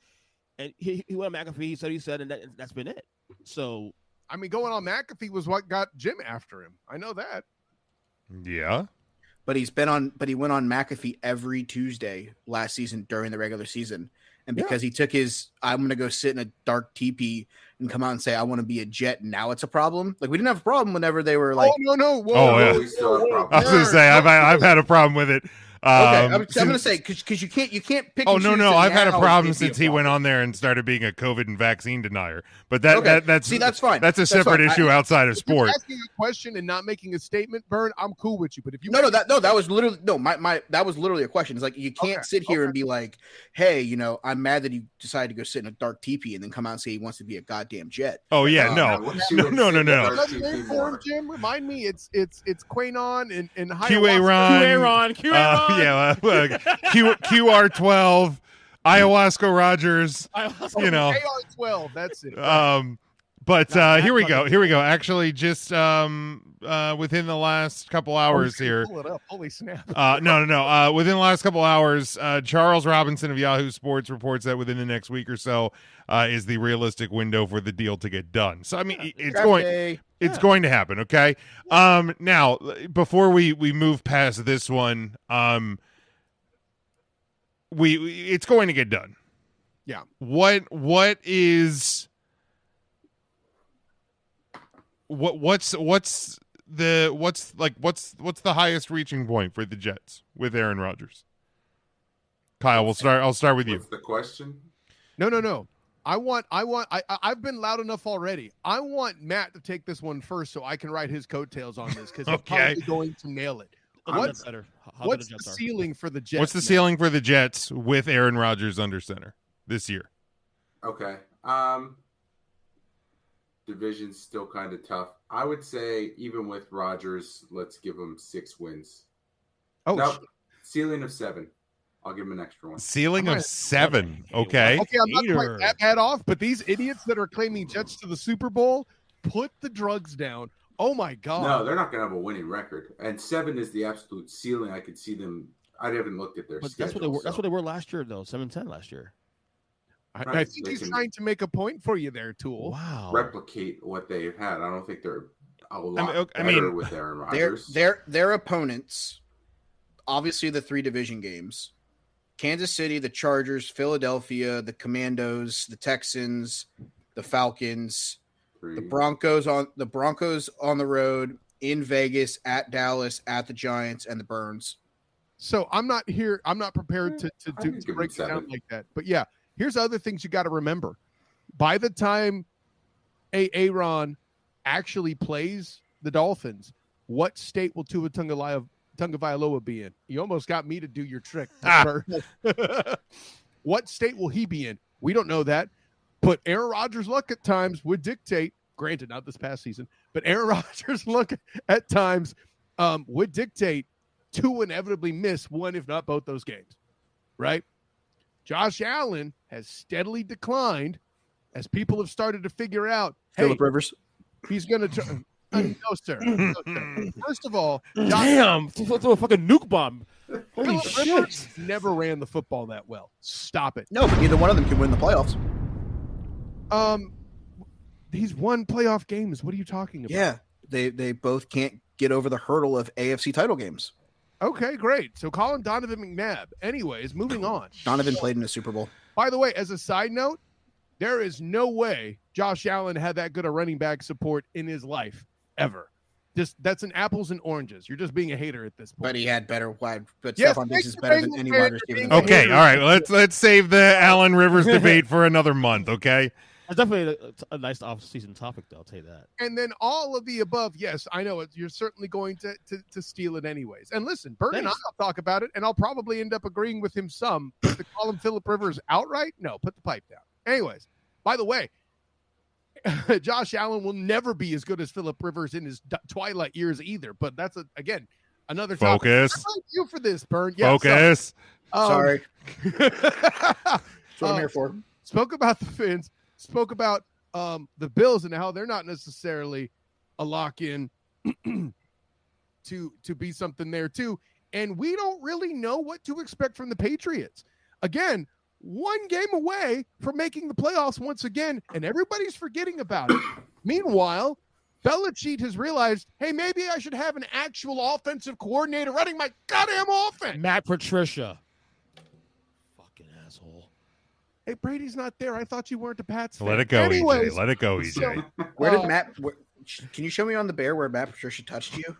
and he went on McAfee. He said, and that's been it. So. I mean, going on McAfee was what got Jim after him. I know that. Yeah. But he went on McAfee every Tuesday last season during the regular season. And because he took I'm going to go sit in a dark teepee and come out and say, I want to be a Jet. Now it's a problem. Like, we didn't have a problem whenever they were like, oh, no. Whoa, yeah. We still have a problem. I was going to say, I've had a problem with it. Okay, I'm going to say because you can't pick. Oh no! I've had a problem since he went on there and started being a COVID and vaccine denier. But that's fine. That's a separate issue outside of sport. Asking a question and not making a statement, Burn, I'm cool with you. But if you that was literally that was literally a question. It's like you can't sit here and be like, hey, I'm mad that he decided to go sit in a dark teepee and then come out and say he wants to be a goddamn Jet. Oh yeah, no. Let's name for him, Jim. Remind me, it's Quanon and QA-Ron. Yeah, QR12, ayahuasca Rodgers. AR12, that's it. But here we go. Actually, just within the last couple hours here. Pull it up. Holy snap. No. Within the last couple hours, Charles Robinson of Yahoo Sports reports that within the next week or so is the realistic window for the deal to get done. So I mean, it's going to happen. Okay. Now before we move past this one, it's going to get done. Yeah. What's the highest reaching point for the Jets with Aaron Rodgers? Kyle, I'll start with you. What's the question? No. I've been loud enough already. I want Matt to take this one first so I can write his coattails on this because he's probably going to nail it. What's the ceiling for the Jets? What's the ceiling for the Jets with Aaron Rodgers under center this year? Okay. Division's still kind of tough. I would say even with Rodgers, let's give him 6 wins. Oh, Nope. Ceiling of 7. I'll give him an extra one. Ceiling of 7. Hey, Okay. okay, I'm not Hater. quite that bad off, but these idiots that are claiming Jets to the Super Bowl, put the drugs down. Oh my God. No, they're not going to have a winning record. And 7 is the absolute ceiling. I could see them. I haven't looked at their But schedule. that's what they were. That's what they were last year, though. 7-10 last year. I think he's trying to make a point for you there, Tool. Wow. replicate what they've had. I don't think they're a lot better with Aaron Rodgers. Their opponents, obviously the 3 division games: Kansas City, the Chargers, Philadelphia, the Commandos, the Texans, the Falcons, the Broncos on the road, in Vegas, at Dallas, at the Giants, and the Burns. So I'm not prepared to break it down like that. But yeah, here's other things you got to remember. By the time Aaron actually plays the Dolphins, what state will Tua Tagovailoa be in? You almost got me to do your trick. What state will he be in? We don't know that. But Aaron Rodgers' luck at times would dictate, granted not this past season, but Aaron Rodgers' luck at times would dictate to inevitably miss one, if not both, those games, right? Josh Allen has steadily declined as people have started to figure out, Phillip Rivers. He's going to no, sir. No, sir. First of all, Damn, throw a fucking nuke bomb. Holy Phillip shit. Rivers never ran the football that well. Stop it. No, but neither one of them can win the playoffs. He's won playoff games. What are you talking about? Yeah, they both can't get over the hurdle of AFC title games. Okay, great. So Colin Donovan McNabb. Anyways, moving on. Donovan played in a Super Bowl. By the way, as a side note, there is no way Josh Allen had that good a running back support in his life ever. That's an apples and oranges. You're just being a hater at this point. But he had better wide. But Yes, Stephon Diggs is better than any wide receiver. Okay, all right. Let's save the Allen Rivers debate for another month, okay? That's definitely a nice off-season topic, though. I'll tell you that. And then all of the above, yes, I know it. You're certainly going to steal it anyways. And listen, Bert and I'll talk about it, and I'll probably end up agreeing with him some. But to call him Phillip Rivers outright, no, put the pipe down. Anyways, by the way, Josh Allen will never be as good as Phillip Rivers in his twilight years either. But that's again another topic. Focus. I like you for this, Bert. Yeah, Focus. Sorry. That's what I'm here for. Spoke about the Finns. Spoke about the Bills and how they're not necessarily a lock-in to be something there too. And we don't really know what to expect from the Patriots. Again, one game away from making the playoffs once again, and everybody's forgetting about it. Meanwhile, Belichick has realized, hey, maybe I should have an actual offensive coordinator running my goddamn offense. Matt Patricia. Fucking asshole. Hey, Brady's not there. I thought you weren't a Pats fan. Let it go, Anyways, EJ. Let it go, EJ. Where did can you show me on the bear where Matt Patricia touched you?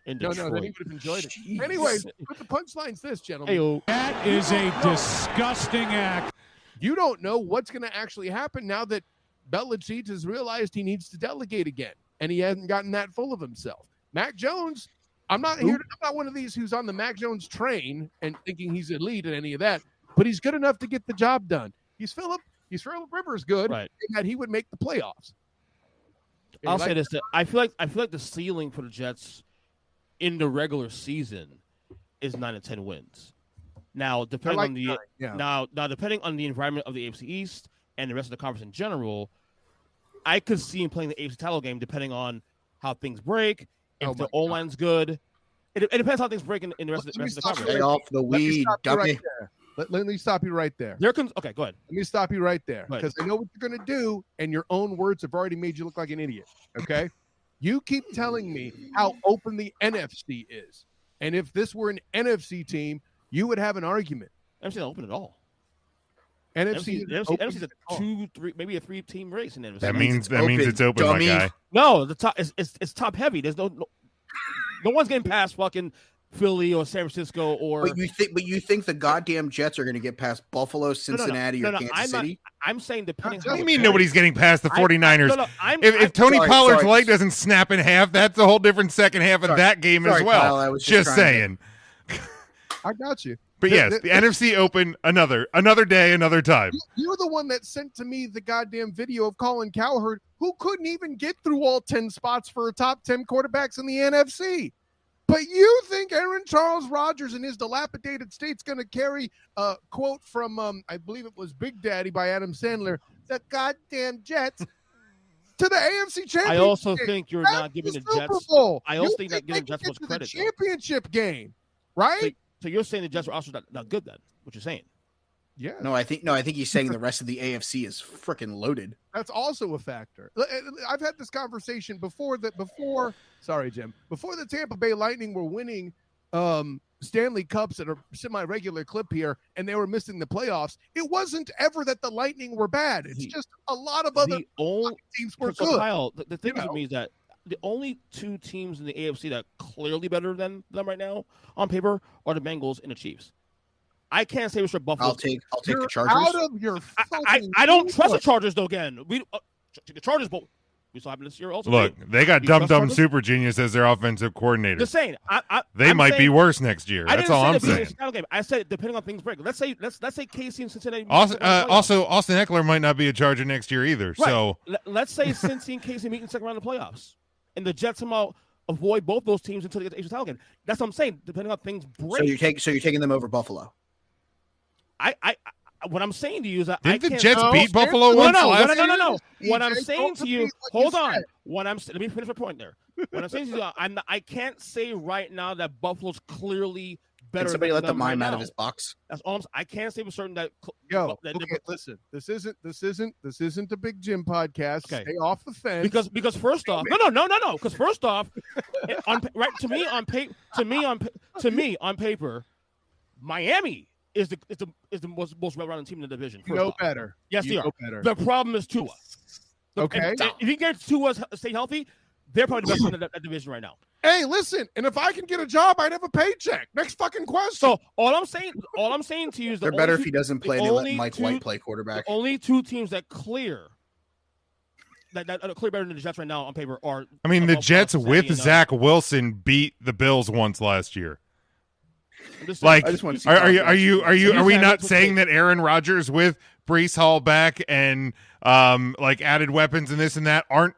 In No, Detroit. then he would have enjoyed it. Jeez. Anyways, but the punchline's this, gentlemen. Hey-o. That is a disgusting act. You don't know what's going to actually happen now that Belichick has realized he needs to delegate again, and he hasn't gotten that full of himself. Mac Jones, I'm not one of these who's on the Mac Jones train and thinking he's elite and any of that, but he's good enough to get the job done. He's Phillip Rivers good, Right. and that he would make the playoffs. I'll say this: that I feel like the ceiling for the Jets in the regular season is 9-10 wins. Now, depending on the now depending on the environment of the AFC East and the rest of the conference in general, I could see him playing the AFC title game depending on how things break. If the O line's good, it depends how things break in the rest of the conference. Stay off the weed, dummy. Let me stop you right there. Okay, go ahead. Let me stop you right there Go ahead. because I know what you're going to do, and your own words have already made you look like an idiot. Okay? You keep telling me how open the NFC is, and if this were an NFC team, you would have an argument. NFC's not open at all. NFC's NFC's a 2-3, maybe a 3-team race in NFC. That means it's open, dummy. my guy. No, the top it's top heavy. There's no one's getting past fucking Philly or San Francisco or. But you think the goddamn Jets are going to get past Buffalo, Cincinnati, or Kansas City? I'm saying depending. What do you mean nobody's getting past the 49ers? If Tony sorry, Pollard's sorry. leg doesn't snap in half, that's a whole different second half of that game as Sorry, well. Kyle, I was just saying. I got you. But yes, the NFC open another day, another time. You're the one that sent to me the goddamn video of Colin Cowherd, who couldn't even get through all 10 spots for a top 10 quarterbacks in the NFC. But you think Aaron Charles Rodgers in his dilapidated state's going to carry a quote from, I believe it was Big Daddy by Adam Sandler, the goddamn Jets to the AFC Championship? I also think you're not giving the Super Jets. Bowl. I also You think not giving the Jets much to credit. The championship game, right? So you're saying the Jets are also not good then? What you're saying? Yeah. No, I think he's saying the rest of the AFC is freaking loaded. That's also a factor. I've had this conversation before sorry, Jim, before the Tampa Bay Lightning were winning Stanley Cups at a semi-regular clip here, and they were missing the playoffs. It wasn't ever that the Lightning were bad. It's just a lot of other teams were good. Kyle, the thing with me is that the only two teams in the AFC that are clearly better than them right now on paper are the Bengals and the Chiefs. I can't say for Buffalo. I'll take the Chargers. Out of your I don't trust the Chargers though. Again, the Chargers, but we saw happen this year also. Look, they got Dum Super Genius as their offensive coordinator. Just saying, they might be worse next year. That's all I'm saying. I said depending on things break. Let's say KC and Cincinnati. Also, Austin Eckler might not be a Charger next year either. Right. So let's say Cincy and KC meet in the second round of the playoffs, and the Jets somehow avoid both those teams until they get the AFC title game. That's what I'm saying. Depending on things break. So you're taking them over Buffalo. What I'm saying to you is that didn't the Jets beat Buffalo once last year? No. What I'm saying to you, hold on. Let me finish my point there. What I'm saying to you, I can't say right now that Buffalo's clearly better. Can somebody let the mime out of his box? That's all I can't say for certain that. Listen, this isn't the Big Jim podcast. Okay. Stay off the fence. Because first off, no. Because first off, to me on paper, Miami is the most well-rounded team in the division. Better. Yes, you they are. Better. The problem is Tua. Okay. If you get Tua stay healthy, they're probably the best team in that division right now. Hey, listen, and if I can get a job, I'd have a paycheck. Next fucking question. So all I'm saying to you is they're better if he doesn't play. They let Mike White play quarterback. The only two teams that clear better than the Jets right now on paper are. I mean, the Jets with Zach Wilson beat the Bills once last year. Like, are we not saying that Aaron Rodgers with Breece Hall back and like added weapons and this and that aren't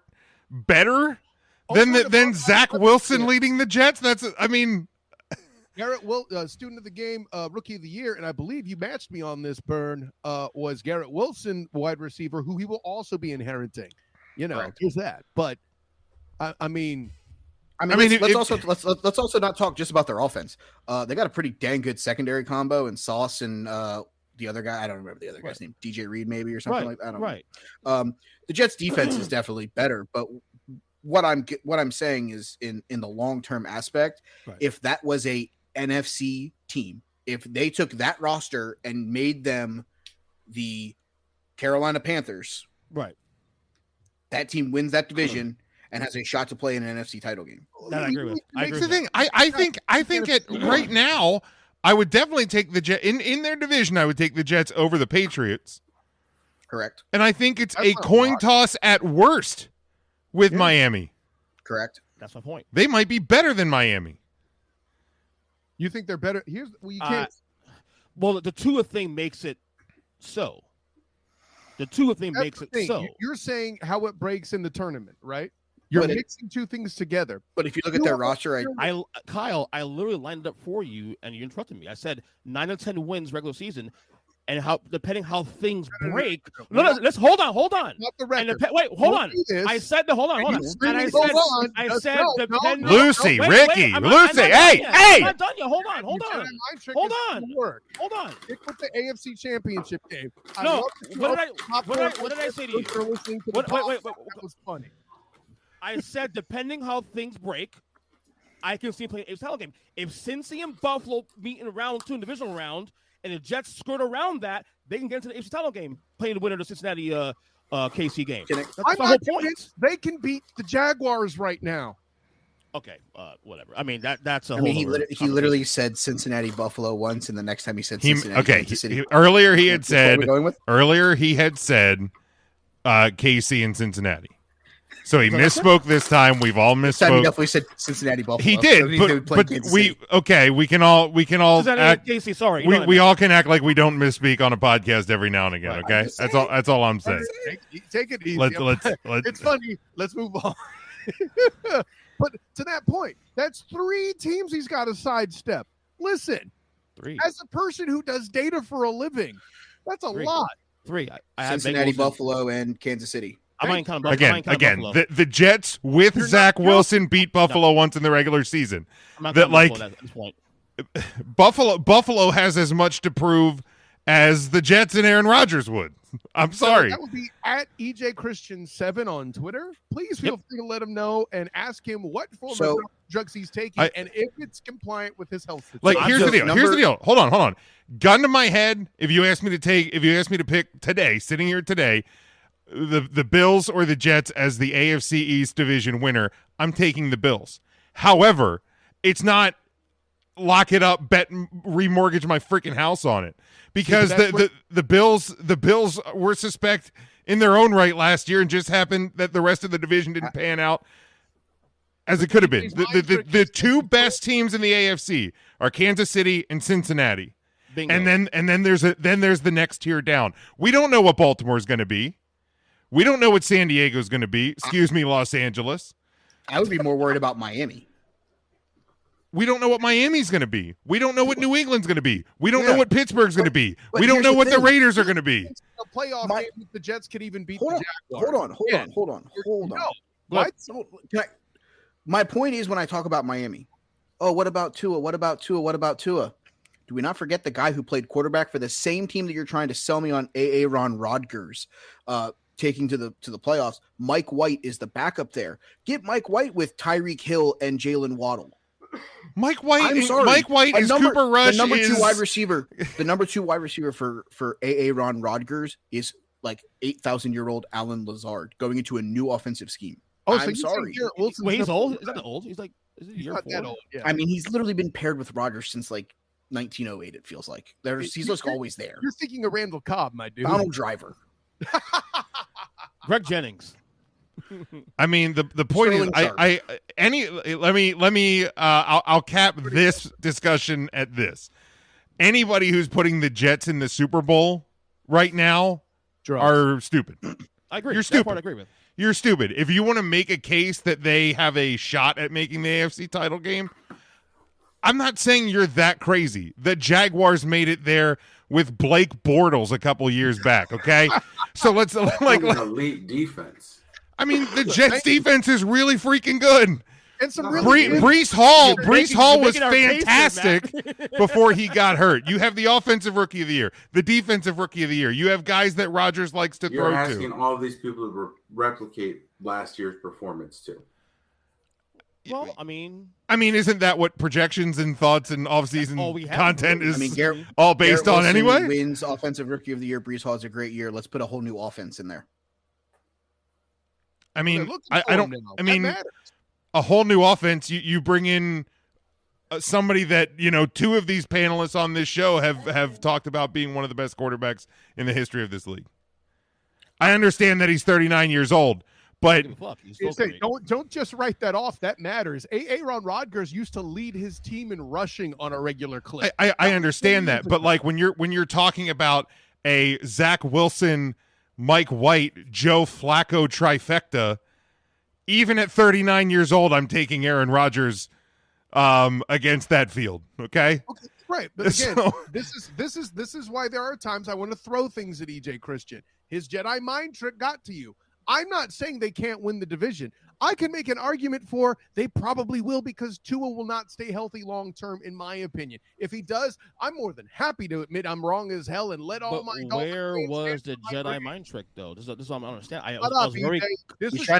better than Zach Wilson leading the Jets? Garrett student of the game, rookie of the year, and I believe you matched me on this, Burn, was Garrett Wilson, wide receiver, who he will also be inheriting. There's that. But let's also not talk just about their offense. They got a pretty dang good secondary combo in Sauce and the other guy. I don't remember the other guy's name. DJ Reed maybe or something like that. I don't know. The Jets defense is definitely better, but what I'm saying is in the long-term aspect, if that was a NFC team, if they took that roster and made them the Carolina Panthers, that team wins that division and has a shot to play in an NFC title game. That I agree with. That's the thing. I think right now, I would definitely take the Jets in their division. I would take the Jets over the Patriots. Correct. And I think it's a coin toss at worst with Miami. Correct. That's my point. They might be better than Miami. You think they're better? You can't. The Tua thing makes it so. The Tua thing makes it so. You're saying how it breaks in the tournament, right? You're mixing two things together. But if you look at their roster, Kyle, I literally lined it up for you, and you interrupted me. I said 9 or 10 wins regular season, and depending how things break. No, let's hold on. Not the record. Hold on. I said hold on. And I said depending. Lucy, Ricky, Lucy. Hey. I'm not done yet. Hold on. Stick with the AFC Championship game. No. What did I say to you? Wait. That was funny. I said, depending how things break, I can see him playing a title game. If Cincy and Buffalo meet in round 2 in the divisional round, and the Jets skirt around that, they can get into the AFC title game, playing the winner of the Cincinnati KC game. That's the whole point. They can beat the Jaguars right now. Okay, whatever. I mean, that's a whole. He literally said Cincinnati Buffalo once, and the next time he said Cincinnati. Earlier he had said KC and Cincinnati. So he misspoke this time. We've all misspoke. This time he definitely said Cincinnati Buffalo. He did, but we can all act. Casey, sorry, we all can act like we don't misspeak on a podcast every now and again. Okay, that's all I'm saying. Take it easy. Let's it's funny. Let's move on. But to that point, that's 3 teams he's got to sidestep. Listen, 3. as a person who does data for a living, that's a 3. lot. 3. I have Cincinnati, Bengals Buffalo, and Kansas City. I might kind of Again, Buffalo. the Jets with You're Zach not- Wilson beat Buffalo once in the regular season. I'm not that, counting like, Buffalo at this point. Buffalo has as much to prove as the Jets and Aaron Rodgers would. I'm sorry. So that would be at EJ Christian 7 on Twitter. Please feel free to let him know and ask him what form of drugs he's taking and if it's compliant with his health. Like, here's the deal. Hold on. Gun to my head. If you ask me to pick today, sitting here today, the Bills or the Jets as the AFC East division winner, I'm taking the Bills. However, it's not lock it up, bet, remortgage my freaking house on it, because the Bills were suspect in their own right last year, and just happened that the rest of the division didn't pan out as it could have been. The 2 best teams in the AFC are Kansas City and Cincinnati. Bingo. And then there's the next tier down. We don't know what Baltimore is going to be. We don't know what San Diego is going to be. Excuse me, Los Angeles. I would be more worried about Miami. We don't know what Miami's going to be. We don't know what New England's going to be. We don't know what Pittsburgh's going to be. We don't know what the Raiders are going to be. A playoff game, the Jets could even beat the Jaguars. Hold on. What? My point is, when I talk about Miami, what about Tua? What about Tua? Do we not forget the guy who played quarterback for the same team that you're trying to sell me on, Aaron Rodgers, taking to the playoffs? Mike White is the backup there. Get Mike White with Tyreek Hill and Jalen Waddle. Mike White is Cooper Rush. The number 2 wide receiver. The number 2 wide receiver for Aaron Rodgers is like 8,000-year-old Alan Lazard going into a new offensive scheme. I'm sorry. Wait, he's old. Is that old? He's like, is he year 4? That old. Yeah. I mean, he's literally been paired with Rodgers since like 1908. It feels like he's just always there. You're thinking of Randall Cobb, my dude. Donald Driver. Greg Jennings. I mean, the point is, I'll cap this discussion at this. Anybody who's putting the Jets in the Super Bowl right now are stupid. I agree. You're stupid. That part I agree with. You're stupid. If you want to make a case that they have a shot at making the AFC title game, I'm not saying you're that crazy. The Jaguars made it there with Blake Bortles a couple years back, okay? So let's like elite defense. I mean, the Jets defense is really freaking good. And some really Breece Hall was fantastic before he got hurt. You have the offensive rookie of the year, the defensive rookie of the year. You have guys that Rodgers likes to throw to. You're asking all these people to replicate last year's performance too. Well, I mean, isn't that what projections and thoughts and offseason content is all based Garrett on Wilson anyway? Wins offensive rookie of the year. Breece Hall has a great year. Let's put a whole new offense in there. I mean, a whole new offense. You bring in somebody that 2 of these panelists on this show have talked about being one of the best quarterbacks in the history of this league. I understand that he's 39 years old. But don't just write that off. That matters. Aaron Rodgers used to lead his team in rushing on a regular clip. I understand that, but like when you're talking about a Zach Wilson, Mike White, Joe Flacco trifecta, even at 39 years old, I'm taking Aaron Rodgers against that field. Okay, right. But again, this is why there are times I want to throw things at EJ Christian. His Jedi mind trick got to you. I'm not saying they can't win the division. I can make an argument for they probably will, because Tua will not stay healthy long term, in my opinion. If he does, I'm more than happy to admit I'm wrong as hell and let all my. Where was the Jedi mind trick though? This is what I don't understand. I was very. This is your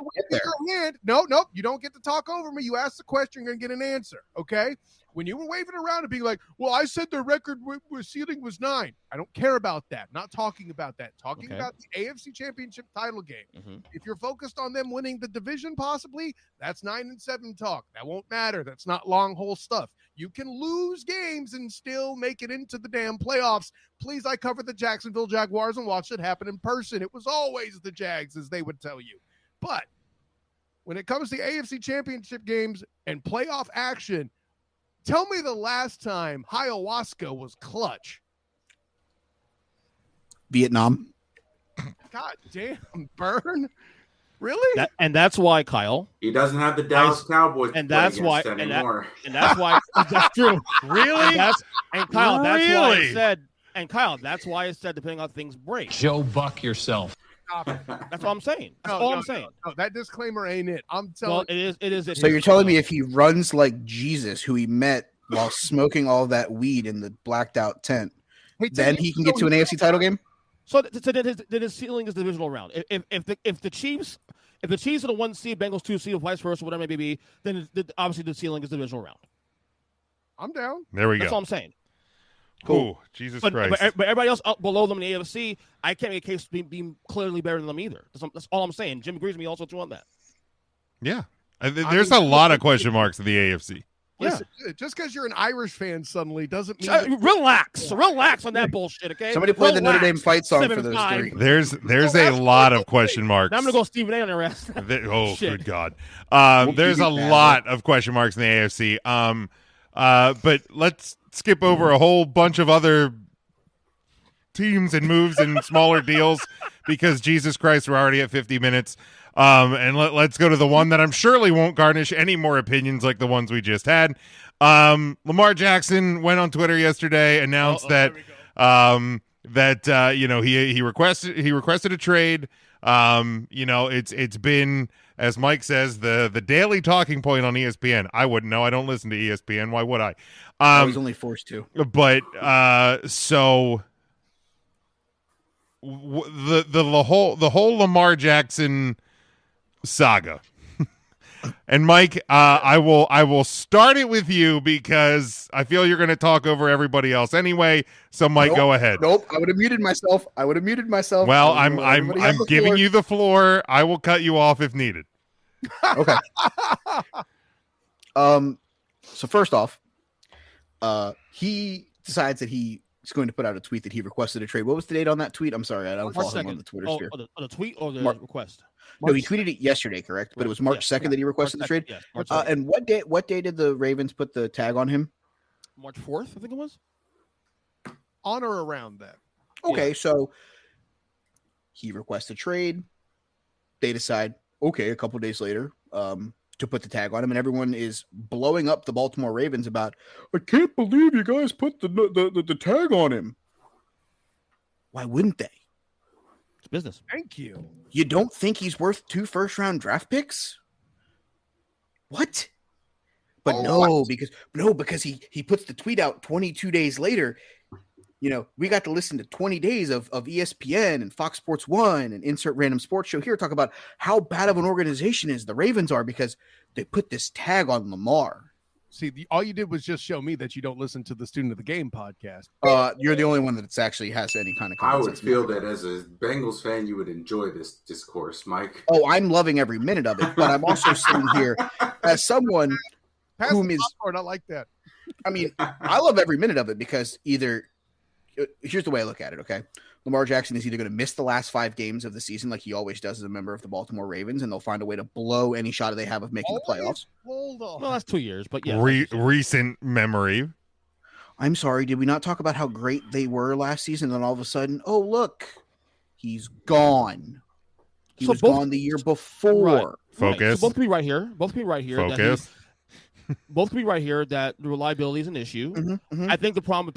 hand. No, you don't get to talk over me. You ask the question, you're gonna get an answer. Okay. When you were waving around and being like, well, I said the record ceiling was 9. I don't care about that. Not talking about that. Talking about the AFC Championship title game. Mm-hmm. If you're focused on them winning the division, possibly, that's 9-7 talk. That won't matter. That's not long haul stuff. You can lose games and still make it into the damn playoffs. Please, I covered the Jacksonville Jaguars and watched it happen in person. It was always the Jags, as they would tell you. But when it comes to AFC Championship games and playoff action, tell me the last time ayahuasca was clutch. Vietnam. God damn, Burn. Really? And that's why, Kyle. He doesn't have the Dallas Cowboys and to play that's why, against anymore. and that's why that's true. Really? And Kyle, that's why Really? I said. And Kyle, that's why I said depending on how things break. Joe Buck yourself. That's all I'm saying. That's all I'm saying. No, that disclaimer ain't it. I'm telling. Well, it is. So you're telling me if he runs like Jesus, who he met while smoking all that weed in the blacked out tent, then he can get to an AFC title game? So his ceiling is the divisional round. If the Chiefs are the 1 seed, Bengals 2 seed, or vice versa, whatever it may be, then obviously the ceiling is the divisional round. I'm down. There we That's go. all I'm saying. Cool. Jesus Christ. But everybody else up below them in the AFC, I can't make a case being clearly better than them either. That's all I'm saying. Jim agrees with me also too on that. Yeah. There's a lot of question marks in the AFC. Listen, just because you're an Irish fan suddenly doesn't mean Relax on that bullshit, okay? Somebody play the Notre Dame fight song for those 7-5. three. There's a lot of question marks. Now I'm gonna go Stephen A on their ass. Oh, Shit. good God. There's a lot of question marks in the AFC. But let's skip over a whole bunch of other teams and moves and smaller deals because Jesus Christ, we're already at 50 minutes. And let's go to the one that I'm surely won't garnish any more opinions like the ones we just had. Lamar Jackson went on Twitter yesterday, announced that he requested a trade. It's been, as Mike says, the daily talking point on ESPN. I wouldn't know. I don't listen to ESPN. Why would I? I was only forced to. But so the whole Lamar Jackson saga. And Mike, I will start it with you because I feel you're going to talk over everybody else anyway. So Mike, go ahead. Nope, I would have muted myself. Well, I'm giving you the floor. I will cut you off if needed. Okay. So first off, he decides that he's going to put out a tweet that he requested a trade. What was the date on that tweet? I'm sorry, I don't follow him on the Twitter sphere. On the tweet or the request? No, he tweeted it yesterday, correct? But it was March 2nd that he requested the trade. Yes, and what day did the Ravens put the tag on him? March 4th, I think it was. On or around that. Okay, so he requests a trade. They decide, okay, a couple days later, to put the tag on him, and everyone is blowing up the Baltimore Ravens about, I can't believe you guys put the tag on him. Why wouldn't they? It's business. Thank you. You don't think he's worth 2 first-round draft picks? What? But because he puts the tweet out 22 days later. We got to listen to 20 days of ESPN and Fox Sports 1 and insert random sports show here talk about how bad of an organization is the Ravens are because they put this tag on Lamar. See, all you did was just show me that you don't listen to the Student of the Game podcast. You're the only one that actually has any kind of I would context. feel that as a Bengals fan, you would enjoy this discourse, Mike. Oh, I'm loving every minute of it, but I'm also sitting here as someone whom is. I like that. I mean, I love every minute of it because here's the way I look at it, okay? Lamar Jackson is either going to miss the last 5 games of the season like he always does as a member of the Baltimore Ravens, and they'll find a way to blow any shot they have of making the playoffs. Hold on. Well, that's 2 years, but yeah. Recent memory. I'm sorry, did we not talk about how great they were last season, and all of a sudden, oh, look, he's gone. He was gone the year before. Right. Focus. So both can be right here. Focus. Both can be right here that the reliability is an issue. Mm-hmm. I think the problem with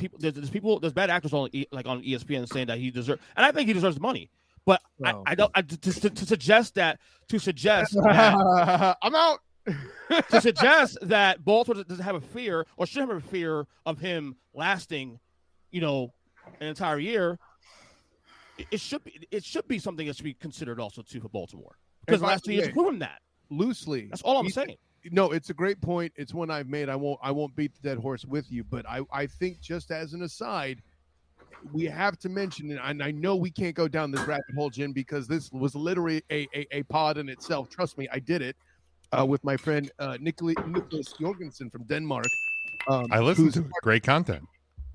people, there's bad actors on ESPN saying that he deserves, and I think he deserves the money. But to suggest that I'm out. to suggest that Baltimore doesn't have a fear or should have a fear of him lasting, an entire year. It should be something that should be considered also too for Baltimore because the last 2 years have proven that loosely. That's all I'm saying. No, it's a great point. It's one I've made. I won't beat the dead horse with you, but I think just as an aside, we have to mention, and I know we can't go down this rabbit hole, Jim, because this was literally a pod in itself. Trust me, I did it with my friend Nicholas Jorgensen from Denmark. I listened to it. Great content.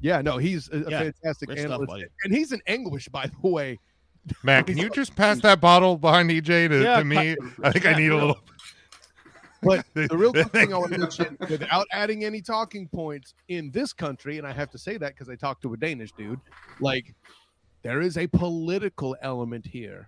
Yeah, no, he's a fantastic great analyst, stuff, and he's in English, by the way. Matt, can you just pass that bottle behind EJ to me? I think I need a little. But the real thing I want to mention, without adding any talking points in this country, and I have to say that because I talked to a Danish dude, there is a political element here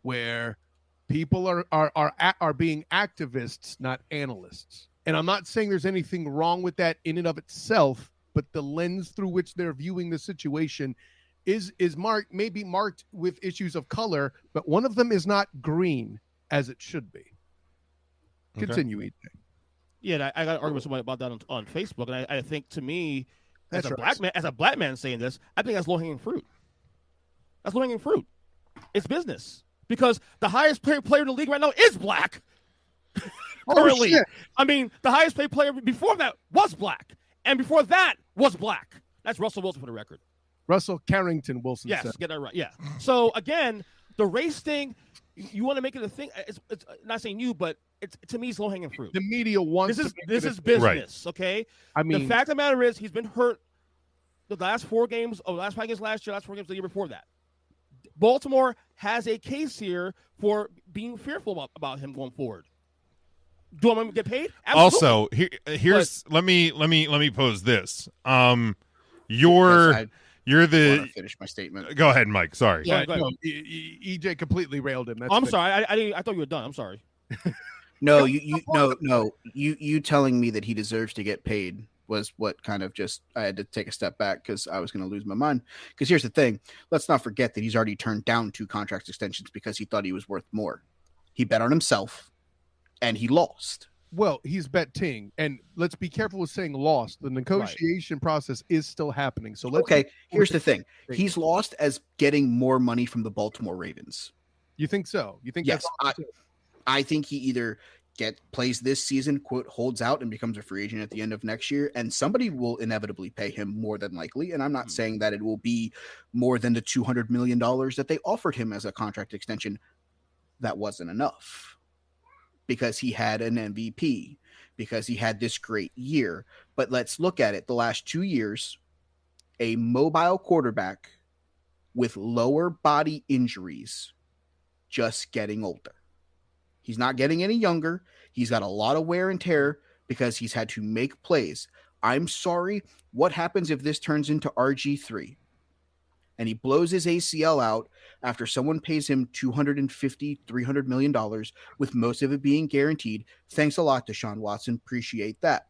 where People are being activists, not analysts. And I'm not saying there's anything wrong with that in and of itself, but the lens through which they're viewing the situation is maybe marked with issues of color, but one of them is not green as it should be. Continue, EJ. Yeah, I got to argue with somebody about that on Facebook, and I think, to me, as That's a black man saying this, I think that's low-hanging fruit. That's low-hanging fruit. It's business, because the highest paid player in the league right now is black. Currently, I mean, the highest paid player before that was black, and before that was black. That's Russell Wilson, for the record. Russell Carrington Wilson. Yes, said. get that right. Yeah. So again, the race thing, you want to make it a thing. It's not saying you, but to me, it's low hanging fruit. The media wants this is business, Right. okay? I mean, the fact of the matter is, he's been hurt the last 4 games, last 5 games last year, last 4 games the year before that. Baltimore has a case here for being fearful about him going forward. Do I want him to get paid? Absolutely. Also, here's let me pose this. You're the finish my statement. Go ahead, Mike. Sorry. Yeah, go ahead. no, EJ completely railed him. That's I'm sorry. I thought you were done. I'm sorry. No, you telling me that he deserves to get paid was what kind of just I had to take a step back because I was going to lose my mind. Because here's the thing: let's not forget that he's already turned down 2 contract extensions because he thought he was worth more. He bet on himself, and he lost. Well, he's betting, and let's be careful with saying lost. The negotiation process is still happening. So here's the thing: he's lost as getting more money from the Baltimore Ravens. You think so? You think yes? that's I think he either plays this season, quote, holds out and becomes a free agent at the end of next year, and somebody will inevitably pay him more than likely. And I'm not saying that it will be more than the $200 million that they offered him as a contract extension. That wasn't enough because he had an MVP, because he had this great year. But let's look at it. The last 2 years, a mobile quarterback with lower body injuries just getting older. He's not getting any younger. He's got a lot of wear and tear because he's had to make plays. I'm sorry. What happens if this turns into RG3 and he blows his ACL out after someone pays him $250, $300 million with most of it being guaranteed? Thanks a lot to Shawn Watson. Appreciate that.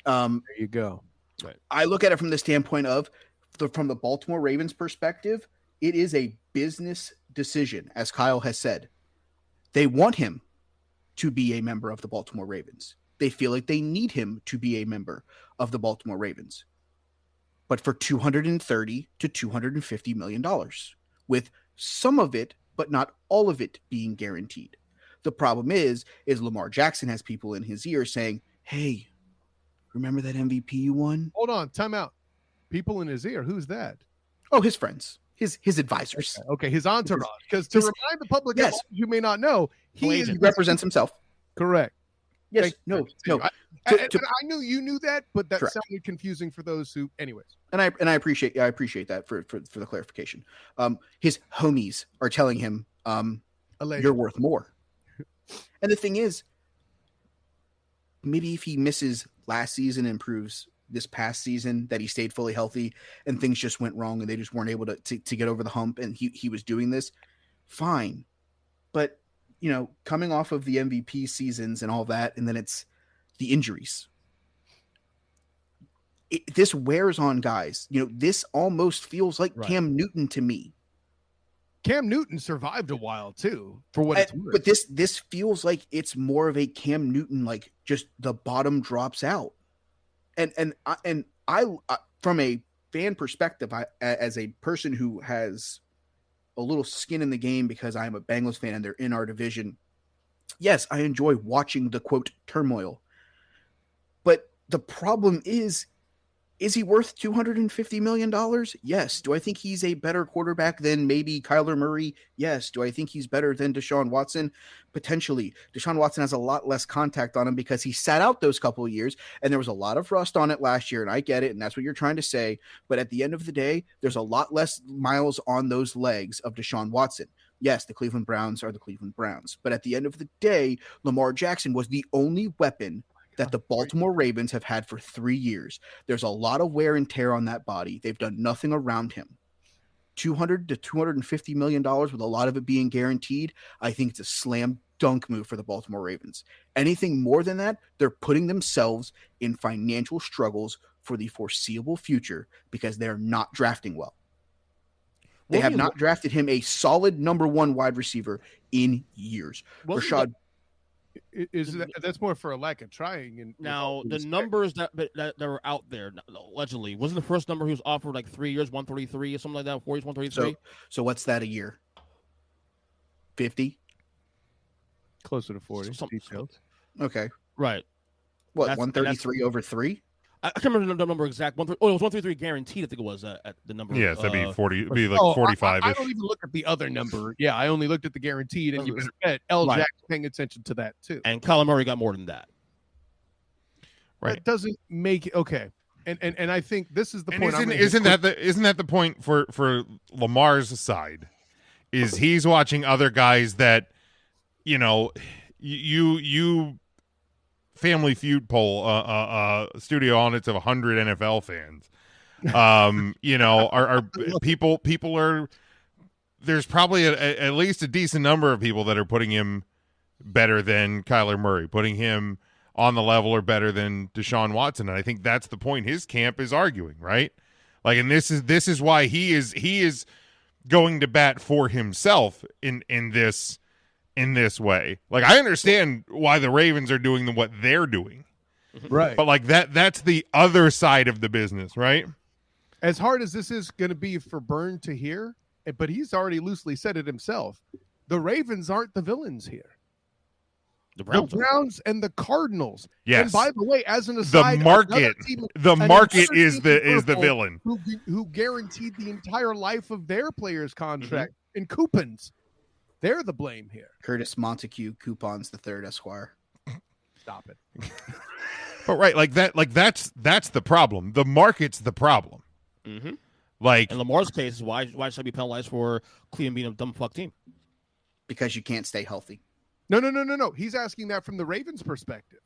there you go. Right. I look at it from the standpoint of from the Baltimore Ravens perspective, it is a business decision, as Kyle has said. They want him to be a member of the Baltimore Ravens. They feel like they need him to be a member of the Baltimore Ravens. But for $230 to $250 million, with some of it, but not all of it being guaranteed. The problem is Lamar Jackson has people in his ear saying, hey, remember that MVP you won? Hold on, time out. People in his ear. Who's that? Oh, his friends, his advisors. Okay, his entourage. Because to remind the public, yes, who may not know, he represents himself. Correct. Yes. No. I knew you knew that, but that correct. sounded confusing for those who, anyways. And I appreciate that for the clarification. His homies are telling him, you're worth more. And the thing is, maybe if he misses last season and improves this past season, that he stayed fully healthy and things just went wrong and they just weren't able to get over the hump and he was doing this, fine. But, coming off of the MVP seasons and all that, and then it's the injuries. This wears on guys. This almost feels like Cam Newton to me. Cam Newton survived a while too, for what it's worth. But this feels like it's more of a Cam Newton, like just the bottom drops out. And I from a fan perspective, as a person who has a little skin in the game because I'm a Bengals fan and they're in our division, yes, I enjoy watching the quote turmoil. But the problem is he worth $250 million? Yes. Do I think he's a better quarterback than maybe Kyler Murray? Yes. Do I think he's better than Deshaun Watson? Potentially. Deshaun Watson has a lot less contact on him because he sat out those couple of years, and there was a lot of rust on it last year, and I get it, and that's what you're trying to say. But at the end of the day, there's a lot less miles on those legs of Deshaun Watson. Yes, the Cleveland Browns are the Cleveland Browns. But at the end of the day, Lamar Jackson was the only weapon that the Baltimore Ravens have had for 3 years. There's a lot of wear and tear on that body. They've done nothing around him. $200 to $250 million with a lot of it being guaranteed, I think it's a slam dunk move for the Baltimore Ravens. Anything more than that, they're putting themselves in financial struggles for the foreseeable future because they're not drafting well. They have not drafted him a solid number 1 wide receiver in years. Rashad that's more for a lack of trying. And now the numbers that were out there allegedly, wasn't the first number he was offered like 3 years, 133 or something like that, 4 years, 133? So what's that a year? 50? Closer to 40. Okay. Right. What, 133 over 3? I can't remember the number exact. It was 133 guaranteed. I think it was at the number. Yes, that'd be 40. It'd be like 45. I don't even look at the other number. Yeah, I only looked at the guaranteed, and you better bet Jack's paying attention to that too. And Kyler Murray got more than that. Right. That doesn't make it okay. And I think this is the point. Isn't that the point for Lamar's side? Is he's watching other guys that, you Family Feud poll, studio audience of 100 NFL fans. Are people are, there's probably at least a decent number of people that are putting him better than Kyler Murray, putting him on the level or better than Deshaun Watson. And I think that's the point his camp is arguing, right? Like, and this is why he is going to bat for himself in this way. Like, I understand why the Ravens are doing what they're doing. Right. But like that's the other side of the business, right? As hard as this is going to be for Byrne to hear, but he's already loosely said it himself. The Ravens aren't the villains here. The Browns and the Cardinals. Yes. And by the way, as an aside, the market is the villain who guaranteed the entire life of their players' contract in coupons. They're the blame here. Curtis Montague, Coupons the Third, Esquire. Stop it. But right, that's the problem. The market's the problem. Mm-hmm. Like, in Lamar's case, why should I be penalized for Cleveland being a dumb fuck team? Because you can't stay healthy. No. He's asking that from the Ravens' perspective.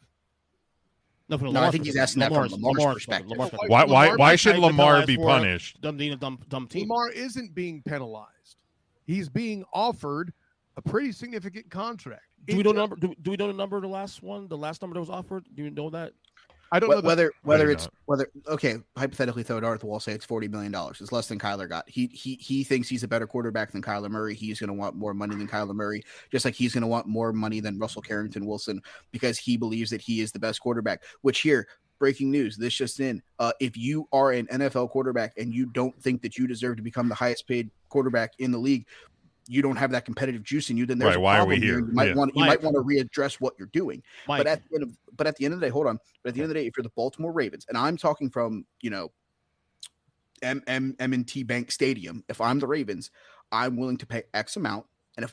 No, I think he's asking that from Lamar's perspective. Why should Lamar be punished? Dumb team. Lamar isn't being penalized. He's being offered a pretty significant contract. Do we know the number? Do we know the number of the last one? The last number that was offered? Do you know that? I don't know whether hypothetically throw a dart at the wall, say it's $40 million. It's less than Kyler got. He thinks he's a better quarterback than Kyler Murray. He's going to want more money than Kyler Murray, just like he's going to want more money than Russell Carrington Wilson because he believes that he is the best quarterback. Which here, breaking news, this just in: if you are an NFL quarterback and you don't think that you deserve to become the highest paid quarterback in the league, you don't have that competitive juice in you, then there's a problem. Why are we here? You might want to readdress what you're doing. But at the end of the day, hold on. But at the end of the day, if you're the Baltimore Ravens, and I'm talking from M&T Bank Stadium, if I'm the Ravens, I'm willing to pay X amount, and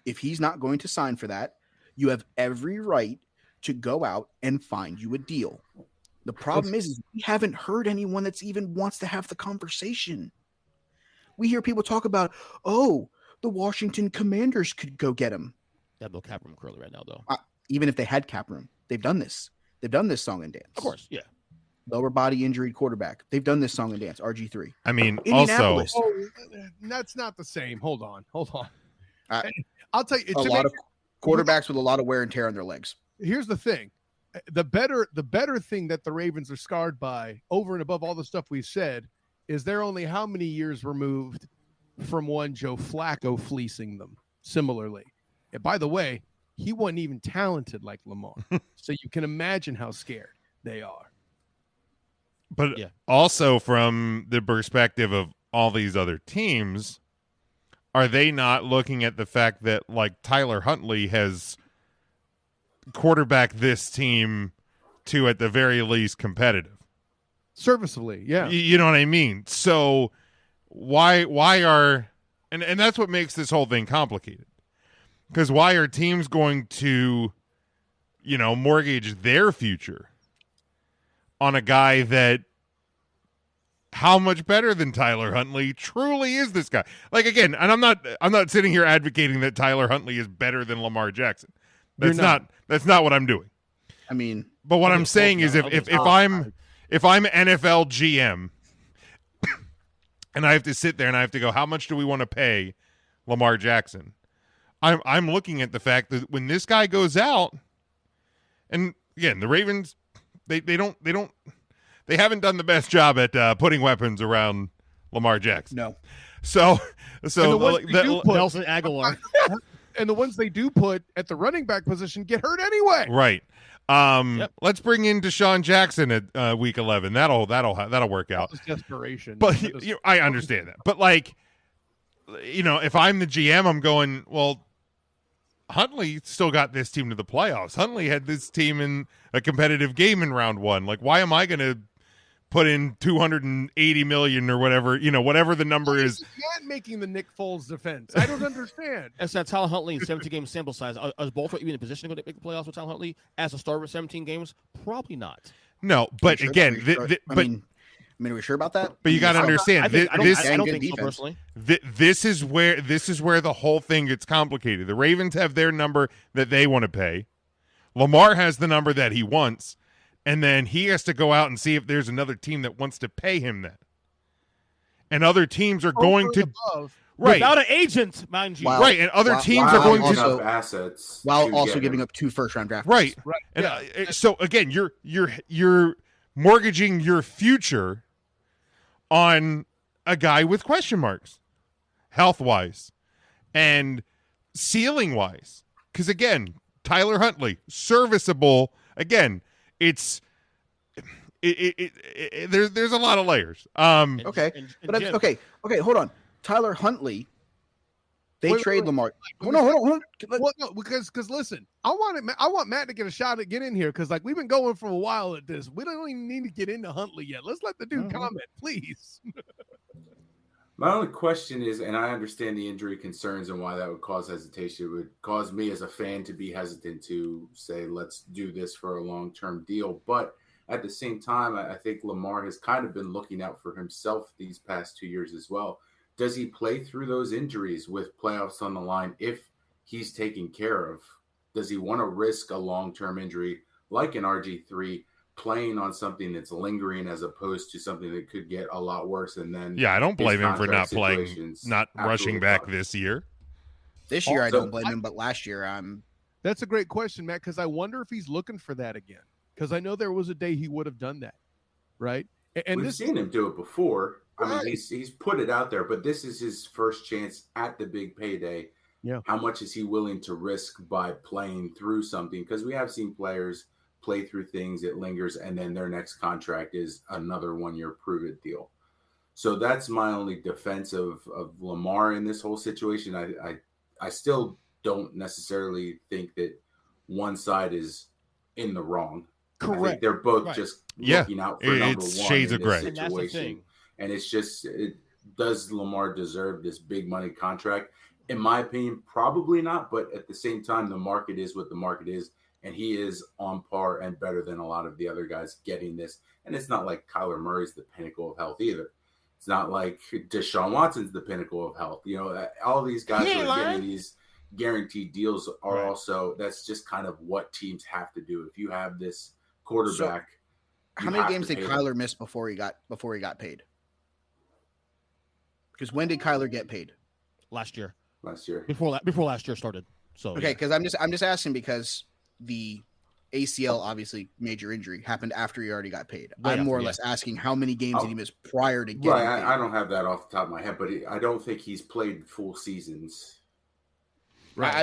if he's not going to sign for that, you have every right to go out and find you a deal. The problem is we haven't heard anyone that's even wants to have the conversation. We hear people talk about, the Washington Commanders could go get him. They have no cap room currently right now, though. Even if they had cap room, they've done this. They've done this song and dance. Of course, yeah. Lower body injury quarterback. They've done this song and dance. RG3. I mean, also, that's not the same. Hold on. I'll tell you, a lot of quarterbacks with a lot of wear and tear on their legs. Here's the thing: the better thing that the Ravens are scarred by, over and above all the stuff we've said, is they're only how many years removed from one Joe Flacco fleecing them similarly. And by the way, he wasn't even talented like Lamar. So you can imagine how scared they are. But also from the perspective of all these other teams, are they not looking at the fact that like Tyler Huntley has quarterbacked this team to at the very least competitive? Serviceably, yeah. You know what I mean? So why are and that's what makes this whole thing complicated. Because why are teams going to, mortgage their future on a guy that how much better than Tyler Huntley truly is this guy? Like, again, and I'm not sitting here advocating that Tyler Huntley is better than Lamar Jackson. That's not what I'm doing. I mean, but what I'm saying is if I'm NFL GM and I have to sit there and I have to go, how much do we want to pay Lamar Jackson? I'm looking at the fact that when this guy goes out, and again, the Ravens, they haven't done the best job at putting weapons around Lamar Jackson. No. So Nelson Aguilar. And the ones they do put at the running back position get hurt anyway. right. Let's bring in Shawn Jackson at week 11. That'll work out. That was desperation. But I understand that. But like, if I'm the GM, I'm going, well, Huntley still got this team to the playoffs. Huntley had this team in a competitive game in round 1. Like, why am I going to put in $280 million or whatever, whatever the number is? Not making the Nick Foles defense. I don't understand. As that Tyler Huntley in 17-game sample size, is Baltimore even in a position to go to make the playoffs with Tyler Huntley as a starter with 17 games? Probably not. No, but again, are we sure about that? But you got to understand, I don't think so personally. This is where the whole thing gets complicated. The Ravens have their number that they want to pay. Lamar has the number that he wants, and then he has to go out and see if there's another team that wants to pay him that. And other teams are going to without an agent, mind you. Right, and other teams are going to assets while also giving up 2 first-round draft picks. Right. And so again, you're mortgaging your future on a guy with question marks, health-wise and ceiling-wise. Because, again, Tyler Huntley, serviceable. Again, there's a lot of layers. Okay, hold on. Tyler Huntley, trade Lamar. Hold on. Well, no, because listen, I want Matt to get a shot at get in here because we've been going for a while at this. We don't even need to get into Huntley yet. Let's let the dude comment, please. My only question is, and I understand the injury concerns and why that would cause hesitation. It would cause me as a fan to be hesitant to say, let's do this for a long-term deal. But at the same time, I think Lamar has kind of been looking out for himself these past 2 years as well. Does he play through those injuries with playoffs on the line if he's taken care of? Does he want to risk a long-term injury like an RG3 playing on something that's lingering as opposed to something that could get a lot worse? And then I don't blame him for not playing, not rushing back this year. This year I don't blame him, but last year That's a great question, Matt, because I wonder if he's looking for that again. Because I know there was a day he would have done that, right? And we've seen him do it before. I mean, he's put it out there, but this is his first chance at the big payday. Yeah. How much is he willing to risk by playing through something? Because we have seen players play through things, it lingers, and then their next contract is another 1-year prove-it deal. So that's my only defense of Lamar in this whole situation. I still don't necessarily think that one side is in the wrong. Correct. I think they're both just looking out for number one shades in of gray. this situation. And it's just, does Lamar deserve this big money contract? In my opinion, probably not. But at the same time, the market is what the market is. And he is on par and better than a lot of the other guys getting this. And it's not like Kyler Murray's the pinnacle of health either. It's not like Deshaun Watson's the pinnacle of health. All these guys who are getting these guaranteed deals are also, that's just kind of what teams have to do. If you have this quarterback. So, how many games did Kyler miss before he got paid? Because when did Kyler get paid? Last year. Before last year started. So okay, because I'm just asking because the ACL, obviously major injury, happened after he already got paid. I'm more or less asking how many games did he miss prior to getting paid? I don't have that off the top of my head, but I don't think he's played full seasons. Right. I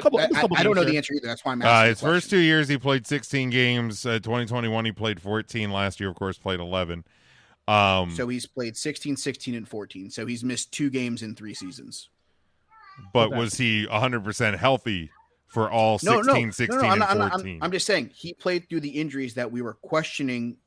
don't know the answer either. That's why I'm asking. His first 2 years, he played 16 games. 2021, he played 14. Last year, of course, played 11. So he's played 16, 16, and 14. So he's missed 2 games in 3 seasons. But was he 100% healthy for all 16, 16, and 14? I'm just saying he played through the injuries that we were questioning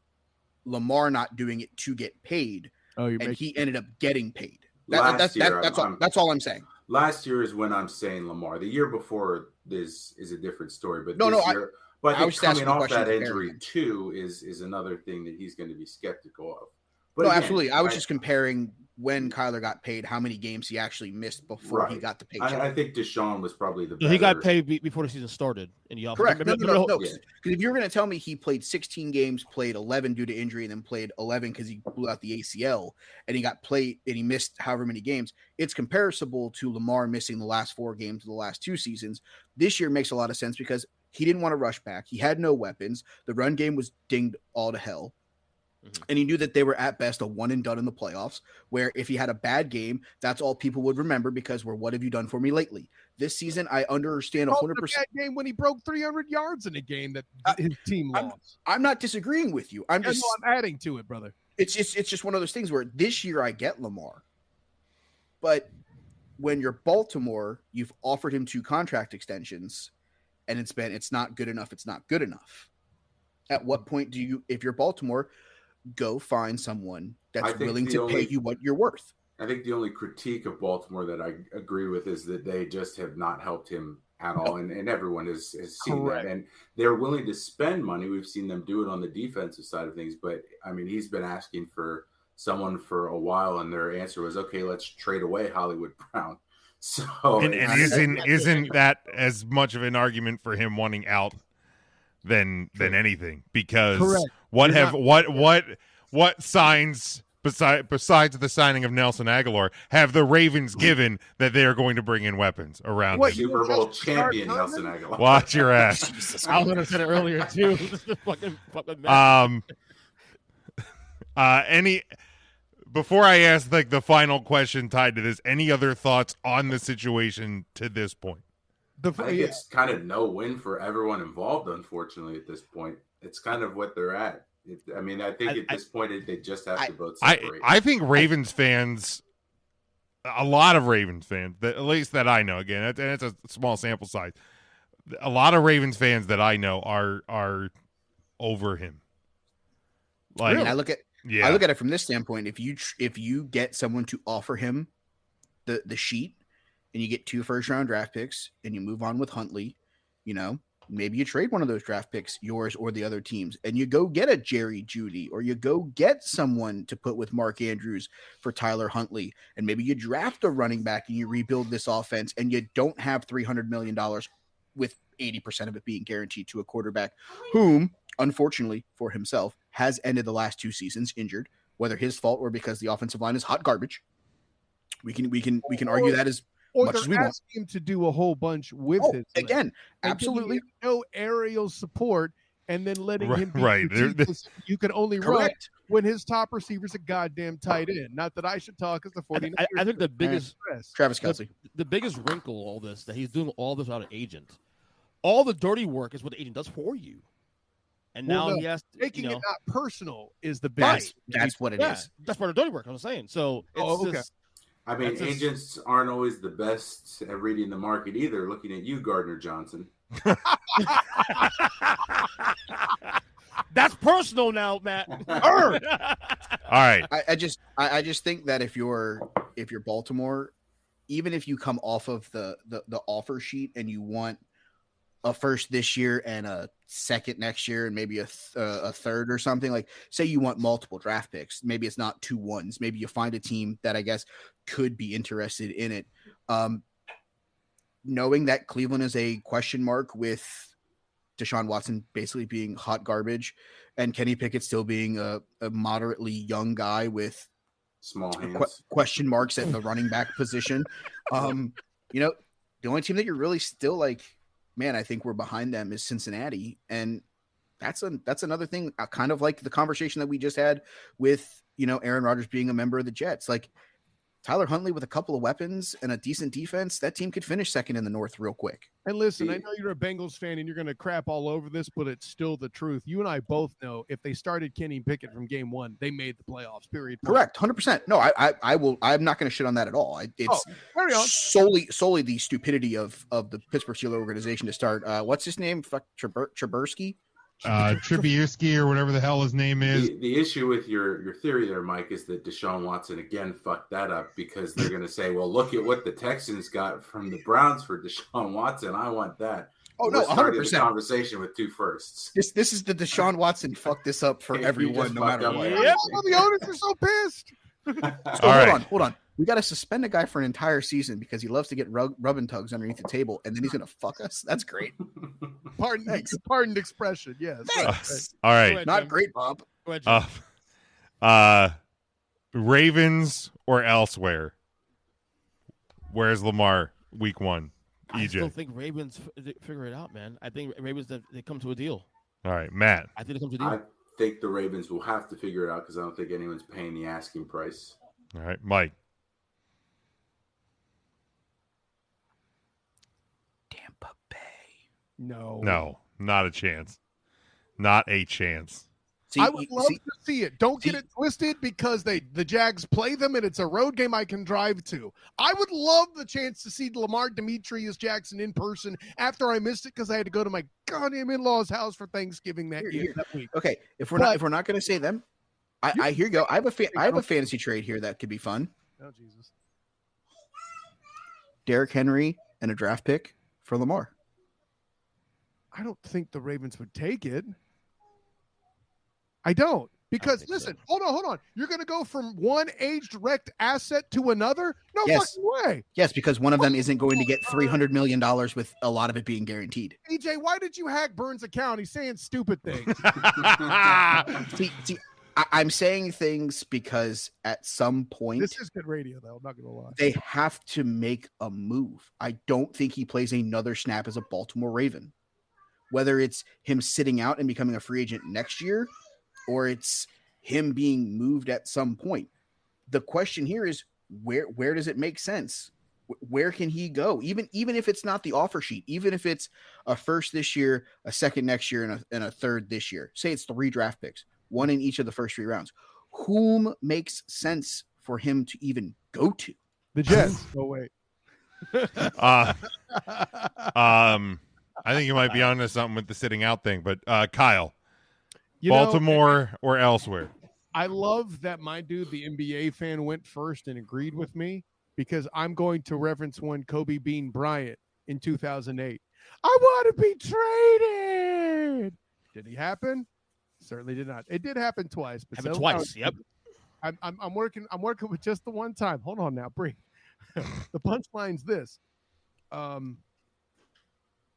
Lamar not doing it to get paid, and he ended up getting paid. That's all I'm saying. Last year is when I'm saying Lamar. The year before is a different story. But I think coming off that injury too is another thing that he's going to be skeptical of. But absolutely. I was just comparing when Kyler got paid, how many games he actually missed before he got the paycheck. I think Deshaun was probably the better. He got paid before the season started in the offseason. Correct. No. Because if you're going to tell me he played 16 games, played 11 due to injury, and then played 11 because he blew out the ACL, and he missed however many games, it's comparable to Lamar missing the last 4 games of the last 2 seasons. This year makes a lot of sense because he didn't want to rush back. He had no weapons. The run game was dinged all to hell. And he knew that they were at best a one and done in the playoffs, where if he had a bad game, that's all people would remember because what have you done for me lately? This season, I understand 100%. A bad game when he broke 300 yards in a game that his team lost. I'm not disagreeing with you. I'm adding to it, brother. It's just one of those things where this year I get Lamar, but when you're Baltimore, you've offered him 2 contract extensions, and it's not good enough. It's not good enough. At what point do you, if you're Baltimore, go find someone that's willing to pay you what you're worth? I think the only critique of Baltimore that I agree with is that they just have not helped him at all. And everyone has seen that. And they're willing to spend money. We've seen them do it on the defensive side of things. But, I mean, he's been asking for someone for a while, and their answer was, okay, let's trade away Hollywood Brown. So and isn't that as much of an argument for him wanting out than anything? Because what signs besides the signing of Nelson Aguilar have the Ravens given that they are going to bring in weapons around him? Super Bowl champion Nelson Aguilar. Watch your ass. I was going to say it earlier too. fucking before I ask the final question tied to this, any other thoughts on the situation to this point? I think it's kind of no win for everyone involved, unfortunately, at this point. It's kind of what they're at. I think at this point, they just have to both separate. I think Ravens fans, a lot of Ravens fans, at least that I know, again, and it's a small sample size, a lot of Ravens fans that I know are over him. Like, I look at it from this standpoint. If you get someone to offer him the sheet, and you get 2 first-round draft picks, and you move on with Huntley, maybe you trade one of those draft picks, yours or the other teams, and you go get a Jerry Jeudy, or you go get someone to put with Mark Andrews for Tyler Huntley, and maybe you draft a running back and you rebuild this offense, and you don't have $300 million with 80% of it being guaranteed to a quarterback whom, unfortunately for himself, has ended the last 2 seasons injured, whether his fault or because the offensive line is hot garbage. We can argue that as or they're asking him to do a whole bunch with his again, absolutely no aerial support, and then letting him be right. You can only run when his top receiver's a goddamn tight end. Not that I should talk as the 49ers. I think the biggest Travis Kelce. The biggest wrinkle all this that he's doing all this without an agent. All the dirty work is what the agent does for you. And now he has to, making it not personal is the biggest. That's what it is. That's part of dirty work. I'm saying. So it's okay. Agents aren't always the best at reading the market either. Looking at you, Gardner Johnson. That's personal now, Matt. All right. I just think that if you're Baltimore, even if you come off of the offer sheet and you want a first this year and a second next year and maybe a third or something, like say you want multiple draft picks, maybe it's not 2 1s, maybe you find a team that I guess could be interested in it. Knowing that Cleveland is a question mark with Deshaun Watson basically being hot garbage and Kenny Pickett still being a moderately young guy with small hands, question marks at the running back position. The only team that you're really still like, man, I think we're behind them is Cincinnati. And that's another thing, kind of like the conversation that we just had with, Aaron Rodgers being a member of the Jets. Like Tyler Huntley with a couple of weapons and a decent defense, that team could finish second in the North real quick. And listen, I know you're a Bengals fan and you're going to crap all over this, but it's still the truth. You and I both know if they started Kenny Pickett from game 1, they made the playoffs, period. Correct. 100%. No, I'm not going to shit on that at all. It's solely the stupidity of the Pittsburgh Steelers organization to start. What's his name? Trubisky? Trubisky or whatever the hell his name is. The issue with your theory there, Mike, is that Deshaun Watson again fucked that up because they're going to say, well, look at what the Texans got from the Browns for Deshaun Watson. I want that. Oh, no, 100%. The conversation with 2 firsts. This is the Deshaun Watson fuck this up for everyone, no matter what. Yeah, well, the owners are so pissed. All right. Hold on. We got to suspend a guy for an entire season because he loves to get rubbing tugs underneath the table, and then he's going to fuck us. That's great. Pardoned expression. Yes. All right. Not great, Bob. Ravens or elsewhere? Where's Lamar week 1? EJ. I still think Ravens figure it out, man. I think Ravens they come to a deal. All right, Matt. I think they come to a deal. I think the Ravens will have to figure it out because I don't think anyone's paying the asking price. All right, Mike. Tampa Bay. No, not a chance. Not a chance. See, I would love to see it. Don't get it twisted because the Jags play them and it's a road game I can drive to. I would love the chance to see Lamar Demetrius Jackson in person after I missed it because I had to go to my goddamn in-laws' house for Thanksgiving that week. Okay, if we're not going to say them, I hear you go. I have a fantasy trade here that could be fun. Oh Jesus! Derrick Henry and a draft pick for Lamar. I don't think the Ravens would take it. I don't. Because, listen, hold on. You're going to go from one aged-wrecked asset to another? No fucking way. Yes, because one of them isn't going to get $300 million with a lot of it being guaranteed. EJ, why did you hack Burns' account? He's saying stupid things. See, I'm saying things because at some point... This is good radio, though. I'm not going to lie. They have to make a move. I don't think he plays another snap as a Baltimore Raven. Whether it's him sitting out and becoming a free agent next year, or it's him being moved at some point. The question here is where does it make sense? Where can he go? Even if it's not the offer sheet, even if it's a first this year, a second next year, and a third this year. Say it's 3 draft picks, 1 in each of the first 3 rounds. Whom makes sense for him to even go to? The Jets. Oh wait. I think you might be onto something with the sitting out thing, but Kyle. Baltimore or elsewhere. I love that my dude, the NBA fan, went first and agreed with me because I'm going to reference one Kobe Bean Bryant in 2008. I want to be traded. Did he happen? Certainly did not. It did happen twice. But happened twice. Yep. I'm working with just the one time. Hold on now, breathe. The punchline's this.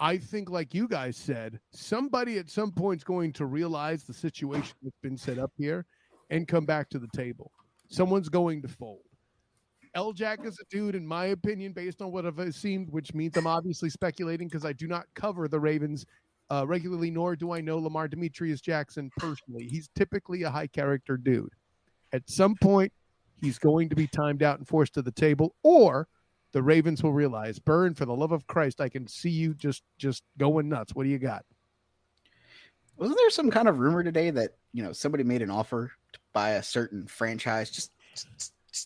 I think, like you guys said, somebody at some point is going to realize the situation that's been set up here and come back to the table. Someone's going to fold. L-Jack is a dude, in my opinion, based on what I've seen, which means I'm obviously speculating because I do not cover the Ravens regularly, nor do I know Lamar Demetrius Jackson personally. He's typically a high-character dude. At some point, he's going to be timed out and forced to the table, or the Ravens will realize, Burn, for the love of Christ, I can see you just going nuts. What do you got? Wasn't there some kind of rumor today that, somebody made an offer to buy a certain franchise just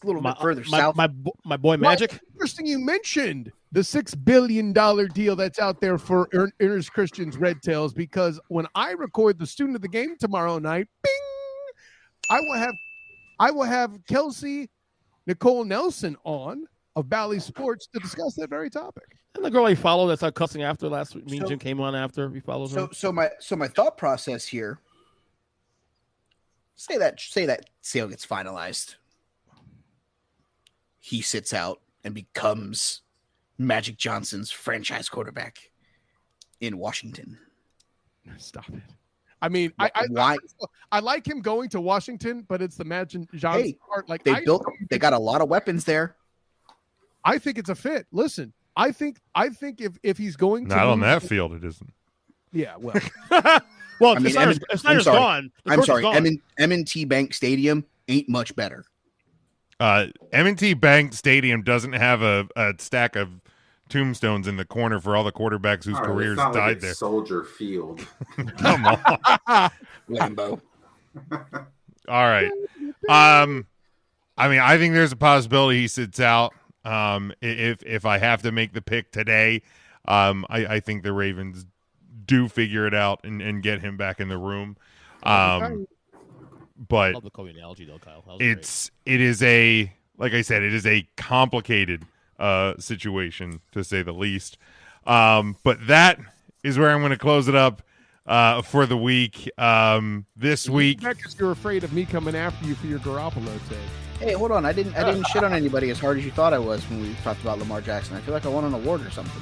a little bit further south? My boy Magic? Well, interesting you mentioned the $6 billion deal that's out there for Ernest Christian's Red Tails, because when I record the Student of the Game tomorrow night, bing, I will have Kelsey Nicole Nelson on of Bally Sports to discuss that very topic. And the girl I followed that started cussing after last week, Jim came on after we followed her. So my thought process here, say that sale gets finalized. He sits out and becomes Magic Johnson's franchise quarterback in Washington. Stop it. I mean, why? I like him going to Washington, but it's the Magic Johnson part. Like they got a lot of weapons there. I think it's a fit. Listen, I think if he's going to not on that field, it isn't. Yeah, well, well, Snyder's gone. I'm sorry. M&T Bank Stadium ain't much better. M&T Bank Stadium doesn't have a stack of tombstones in the corner for all the quarterbacks whose careers died there. Soldier Field. Come on, Lambeau. All right. I mean, I think there's a possibility he sits out. If I have to make the pick today, I think the Ravens do figure it out and get him back in the room. But I love the Kobe analogy though, Kyle. it is a, like I said, it is a complicated situation to say the least. But that is where I'm going to close it up for the week. This week, because you're afraid of me coming after you for your Garoppolo take. Hey, hold on. I didn't shit on anybody as hard as you thought I was when we talked about Lamar Jackson. I feel like I won an award or something.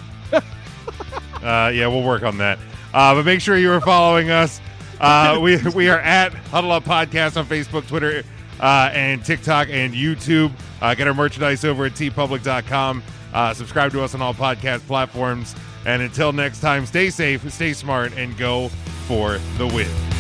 Yeah, we'll work on that. But make sure you are following us. We are at Huddle Up Podcast on Facebook, Twitter, and TikTok and YouTube. Get our merchandise over at tpublic.com. Subscribe to us on all podcast platforms. And until next time, stay safe, stay smart, and go for the win.